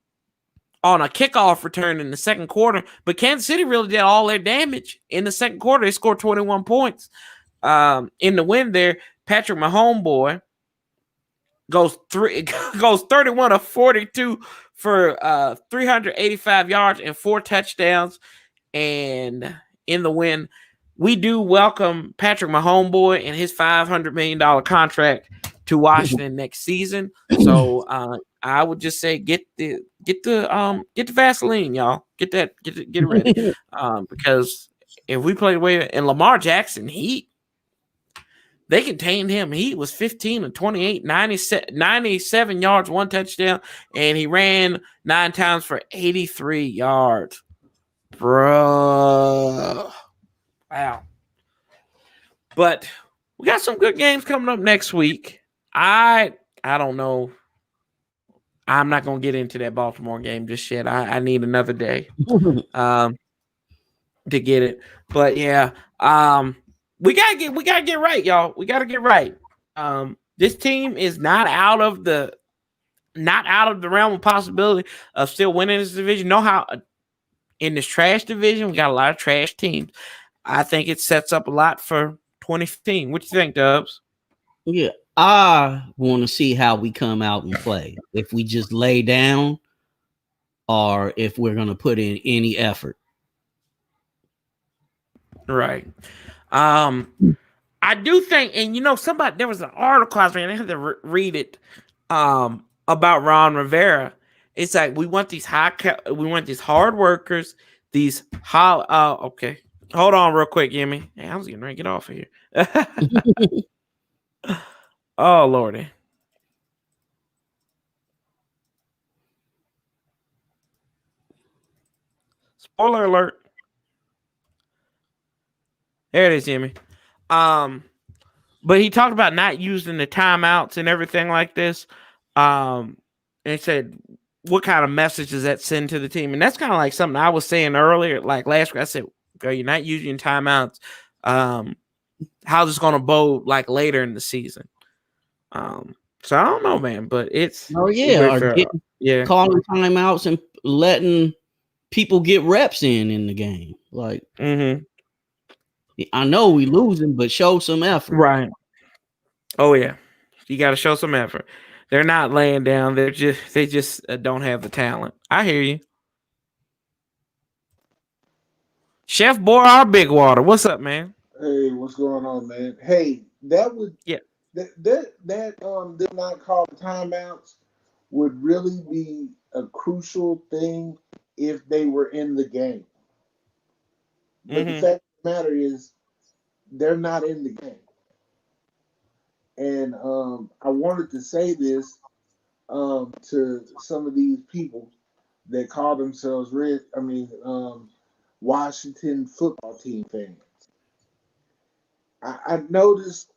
Speaker 1: kickoff return in the second quarter, but Kansas City really did all their damage in the second quarter. They scored 21 points in the win there. Patrick Mahomes goes 31-42 for 385 yards and 4 touchdowns. And in the win, we do welcome Patrick Mahomes and his $500 million contract to Washington next season. So I would just say get the Vaseline, y'all. Get it ready. Because if we play the way and Lamar Jackson, they contained him. He was 15-28, 97 yards, 1 touchdown, and he ran 9 times for 83 yards. Bro. Wow. But we got some good games coming up next week. I don't know. I'm not going to get into that Baltimore game just yet. I need another day to get it. But, yeah, we gotta get right, y'all. We gotta get right. This team is not out of the realm of possibility of still winning this division. Know how in this trash division we got a lot of trash teams. I think it sets up a lot for 2015. What you think, Dubs?
Speaker 3: Yeah, I want to see how we come out and play. If we just lay down, or if we're gonna put in any effort.
Speaker 1: Right. I do think, and there was an article I was reading, I had to read it about Ron Rivera. It's like we want these hard workers, okay. Hold on real quick, Jimmy. Hey, I was getting ready to get off of here. Oh, Lordy. Spoiler alert. There it is, Jimmy. But he talked about not using the timeouts and everything like this. And he said, what kind of message does that send to the team? And that's kind of like something I was saying earlier, like last week. I said, Okay, you're not using timeouts. How's this going to bode like later in the season? So I don't know, man, but it's
Speaker 3: calling timeouts and letting people get reps in the game. Like, I know we losing, but show some effort.
Speaker 1: Right. Oh yeah, you got to show some effort. They're not laying down. They just don't have the talent. I hear you. Chef Boy, Big Water. What's up, man?
Speaker 6: Hey, what's going on, man? Hey, that would them not calling timeouts would really be a crucial thing if they were in the game. But the fact of the matter is, they're not in the game. And I wanted to say this to some of these people that call themselves Washington football team fans. I noticed,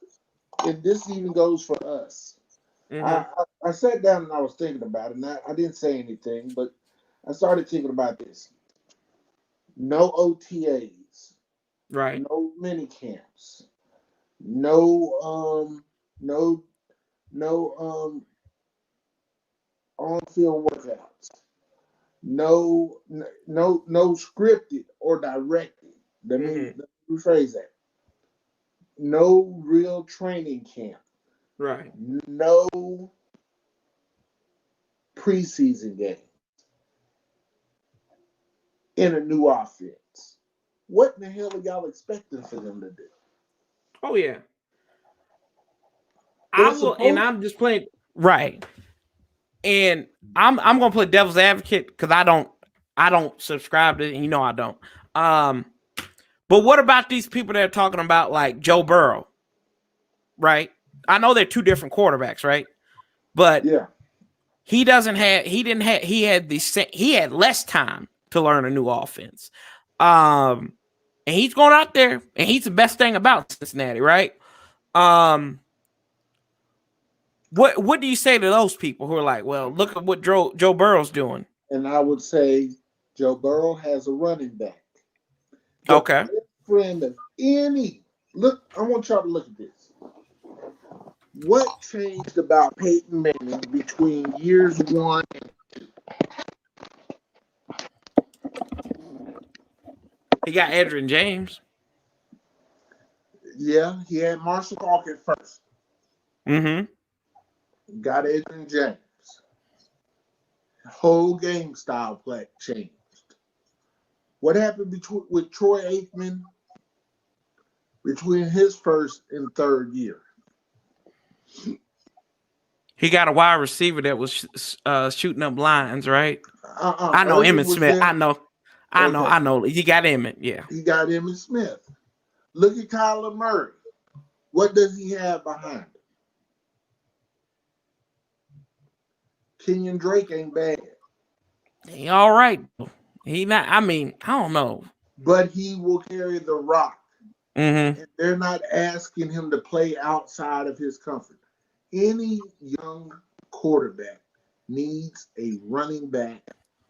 Speaker 6: and this even goes for us. I sat down and I was thinking about it, and I didn't say anything, but I started thinking about this. No OTAs,
Speaker 1: right?
Speaker 6: No mini camps, no on-field workouts, no scripted or directed. Let me rephrase that. No real training camp.
Speaker 1: Right.
Speaker 6: No preseason game in a new offense. What in the hell are y'all expecting for them to do?
Speaker 1: Oh yeah. I'm just playing right. And I'm gonna play devil's advocate because I don't subscribe to it, and I don't. But what about these people that are talking about like Joe Burrow? Right? I know they're two different quarterbacks, right? But he had less time to learn a new offense. And he's going out there and he's the best thing about Cincinnati, right? What do you say to those people who are like, well, look at what Joe Burrow's doing?
Speaker 6: And I would say Joe Burrow has a running back.
Speaker 1: Okay.
Speaker 6: Friend of any look, I want y'all to look at this. What changed about Peyton Manning between years 1 and 2?
Speaker 1: He got Edgerrin James.
Speaker 6: Yeah, he had Marshall Faulk at first. Got Edgerrin James. Whole game style play changed. What happened with Troy Aikman between his first and third year?
Speaker 1: He got a wide receiver that was shooting up lines, right? I know Emmitt Smith. I know. You got Emmitt, yeah.
Speaker 6: He got Emmitt Smith. Look at Kyler Murray. What does he have behind him? Kenyon Drake ain't bad.
Speaker 1: He all right. He not. I mean, I don't know.
Speaker 6: But he will carry the rock.
Speaker 1: And
Speaker 6: they're not asking him to play outside of his comfort. Any young quarterback needs a running back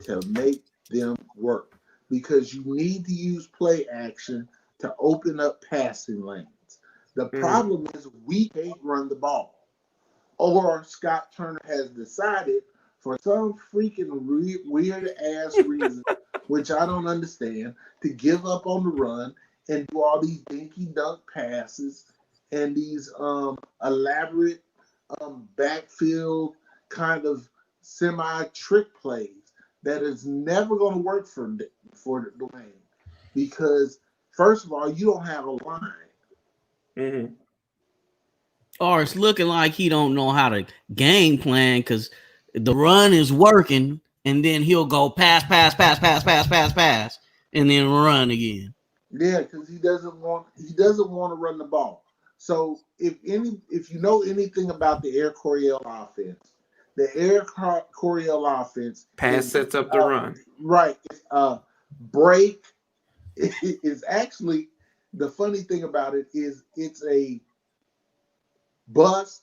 Speaker 6: to make them work because you need to use play action to open up passing lanes. The problem is we can't run the ball. Or Scott Turner has decided for some freaking weird ass reason, which I don't understand, to give up on the run and do all these dinky dunk passes and these elaborate backfield kind of semi-trick plays that is never going to work for Dwayne because, first of all, you don't have a line.
Speaker 3: Or it's looking like he don't know how to game plan because the run is working, and then he'll go pass, and then run again.
Speaker 6: Yeah, because he doesn't want to run the ball. So if you know anything about the Air Coryell offense, the Air Coryell offense
Speaker 1: sets up the run.
Speaker 6: Right. Break is actually the funny thing about it is it's a bust.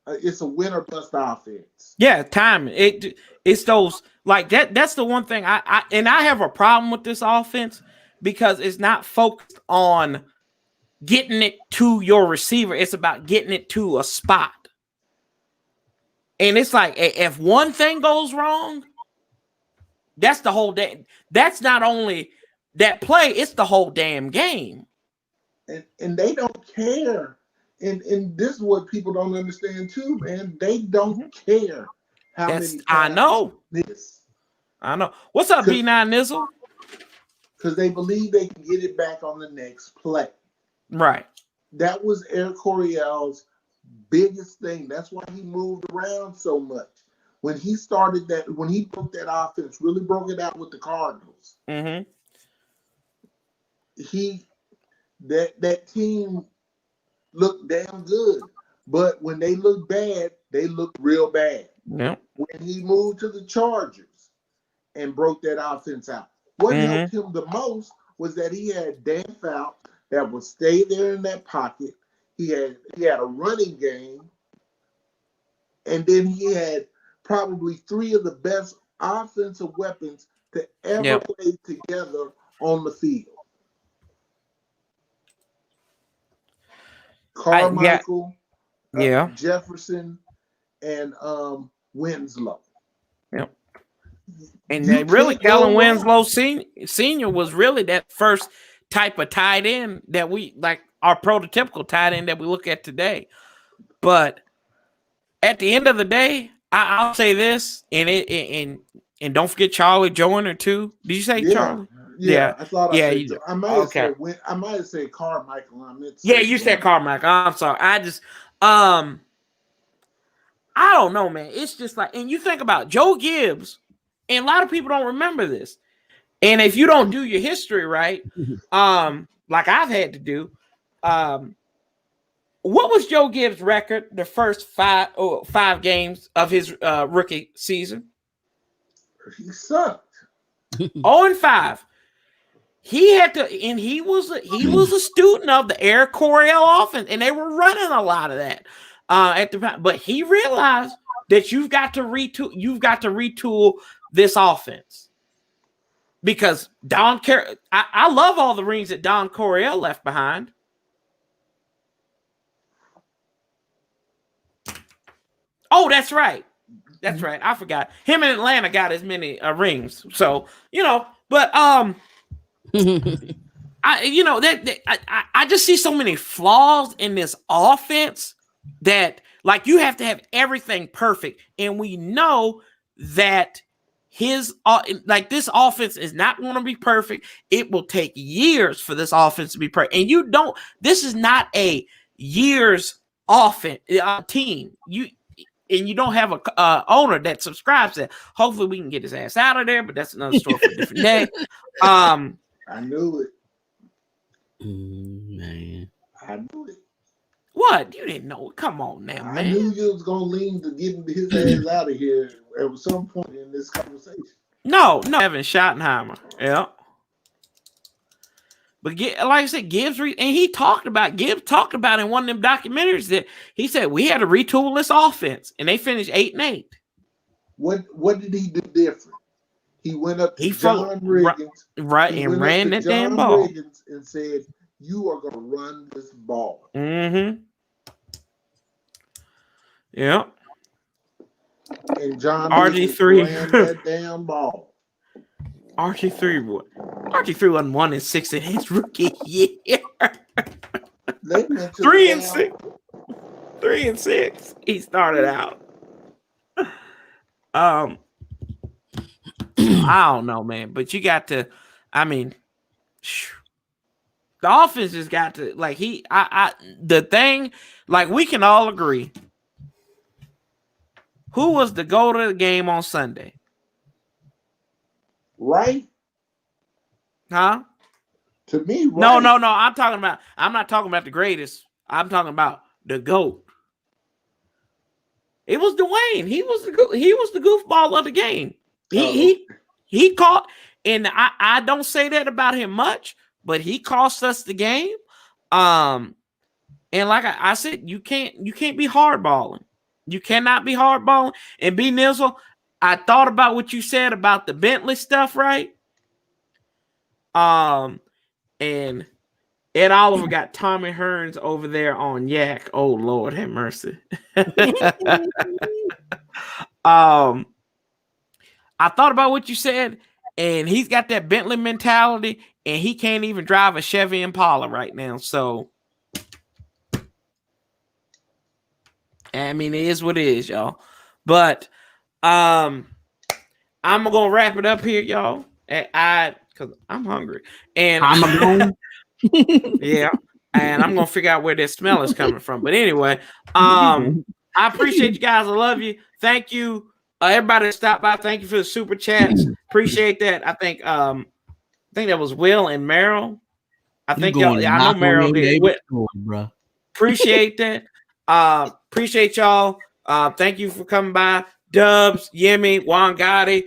Speaker 6: It's a win or bust offense.
Speaker 1: Yeah, timing. It's those like that. That's the one thing I have a problem with this offense because it's not focused on getting it to your receiver. It's about getting it to a spot. And it's like, if one thing goes wrong, that's the whole day. That's not only that play, it's the whole damn game.
Speaker 6: And they don't care. And this is what people don't understand too, man. They don't care how many.
Speaker 1: I know. I know. What's up, B9 Nizzle?
Speaker 6: Because they believe they can get it back on the next play.
Speaker 1: Right.
Speaker 6: That was Eric Coryell's biggest thing. That's why he moved around so much. When he started that, when he broke that offense, really broke it out with the Cardinals.
Speaker 1: Mm-hmm.
Speaker 6: That team looked damn good, but when they looked bad, they looked real bad.
Speaker 1: Yeah.
Speaker 6: When he moved to the Chargers and broke that offense out, what helped him the most was that he had Dan Fouts that would stay there in that pocket. He had a running game, and then he had probably three of the best offensive weapons to ever play together on the field. Carmichael, Jefferson, and Winslow.
Speaker 1: Yep. And they really, Kellen Winslow Senior was really that first type of tight end that we like, our prototypical tight end that we look at today. But at the end of the day, I'll say this, and don't forget Charlie Joyner too. Did you say Charlie?
Speaker 6: Yeah, I thought I said. I might have said Carmichael. I meant.
Speaker 1: You said Carmichael. I'm sorry. I just I don't know, man. It's just like, and you think about Joe Gibbs, and a lot of people don't remember this. And if you don't do your history right, like I've had to do, what was Joe Gibbs' record the first five games of his rookie season?
Speaker 6: He sucked.
Speaker 1: 0-5. He had to, and he was a student of the Eric Coryell offense, and they were running a lot of that at the time. But he realized that you've got to retool this offense, because I love all the rings that Don Coryell left behind. Oh, that's right. That's right. I forgot. Him in Atlanta got as many rings. So, but I just see so many flaws in this offense that, like, you have to have everything perfect. And we know that this offense is not going to be perfect. It will take years for this offense to be perfect. And this is not a years offense team. You don't have a owner that subscribes to that. Hopefully we can get his ass out of there, but that's another story for a different day.
Speaker 6: I knew it.
Speaker 3: Man.
Speaker 6: I knew it.
Speaker 1: What? You didn't know it? Come on now, man.
Speaker 6: I knew you was going to lean to getting his ass out of here at some point in this conversation.
Speaker 1: No, Evan Schottenheimer. Yeah. But like I said, Gibbs talked about in one of them documentaries that he said we had to retool this offense, and they finished 8-8.
Speaker 6: What did he do different? He went up to John Riggins,
Speaker 1: and ran that damn ball,
Speaker 6: Riggins and said, "You are going to run this ball."
Speaker 1: Mm-hmm. Yeah.
Speaker 6: And John
Speaker 1: RG3
Speaker 6: ran that damn ball.
Speaker 1: RG3 wasn't 1-6 in his rookie year. 3-6. 3-6. He started out. I don't know, man, but you got to. I mean, the offense has got to, like, the thing, like, we can all agree. Who was the goal of the game on Sunday?
Speaker 6: Right?
Speaker 1: Huh?
Speaker 6: To me, right?
Speaker 1: No. I'm not talking about the greatest. I'm talking about the GOAT. It was Dwayne. He was the goofball of the game. He caught, and I don't say that about him much, but he cost us the game. And like I said, you can't be hardballing. You cannot be hardballing. And B Nizzle, I thought about what you said about the Bentley stuff, right? and Ed Oliver got Tommy Hearns over there on Yak. Oh Lord, have mercy. I thought about what you said, and he's got that Bentley mentality, and he can't even drive a Chevy Impala right now. So, I mean, it is what it is, y'all. But I'm gonna wrap it up here, y'all. Because I'm hungry, and yeah, and I'm gonna figure out where this smell is coming from. But anyway, I appreciate you guys. I love you. Thank you. Everybody that stopped by, thank you for the super chats. Appreciate that. I think that was Will and Merrill. I think y'all. I know Merrill did.
Speaker 3: Bro.
Speaker 1: Appreciate that. Appreciate y'all. Thank you for coming by. Dubs, Yemi, Juan Gotti,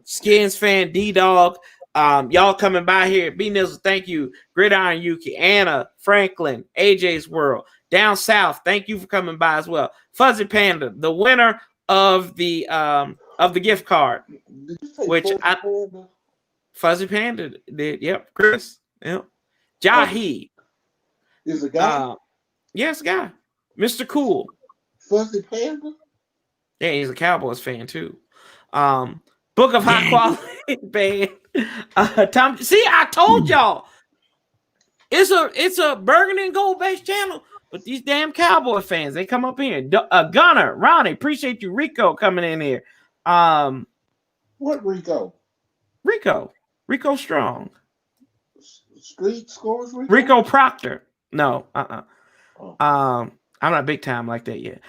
Speaker 1: Skins fan, D-Dog. Y'all coming by here. B Nizzle, thank you. Gridiron Yuki, Anna, Franklin, AJ's World. Down South, thank you for coming by as well. Fuzzy Panda, the winner of the gift card, which Fuzzy Panda did. Yep, Chris. Yep. Jahi
Speaker 6: is a guy.
Speaker 1: Yes, guy, Mr. Cool.
Speaker 6: Fuzzy Panda.
Speaker 1: Yeah, he's a Cowboys fan too. Book of High Quality Band. Tom, see, I told y'all it's a burgundy and gold based channel. But these damn Cowboy fans, they come up here. Gunner, Ronnie, appreciate you. Rico coming in here.
Speaker 6: What Rico?
Speaker 1: Rico Strong.
Speaker 6: Street scores Rico?
Speaker 1: Rico Proctor. No, I'm not big time like that yet.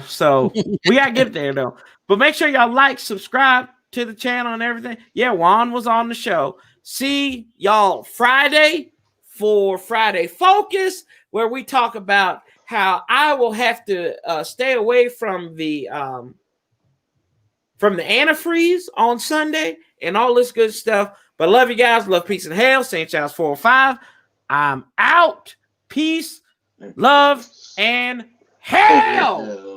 Speaker 1: So we gotta get there though. But make sure y'all like, subscribe to the channel and everything. Yeah, Juan was on the show. See y'all Friday for Friday Focus, where we talk about how I will have to stay away from the antifreeze on Sunday and all this good stuff. But love you guys. Love, peace, and hell. St. Charles 405. I'm out. Peace, love, and hell.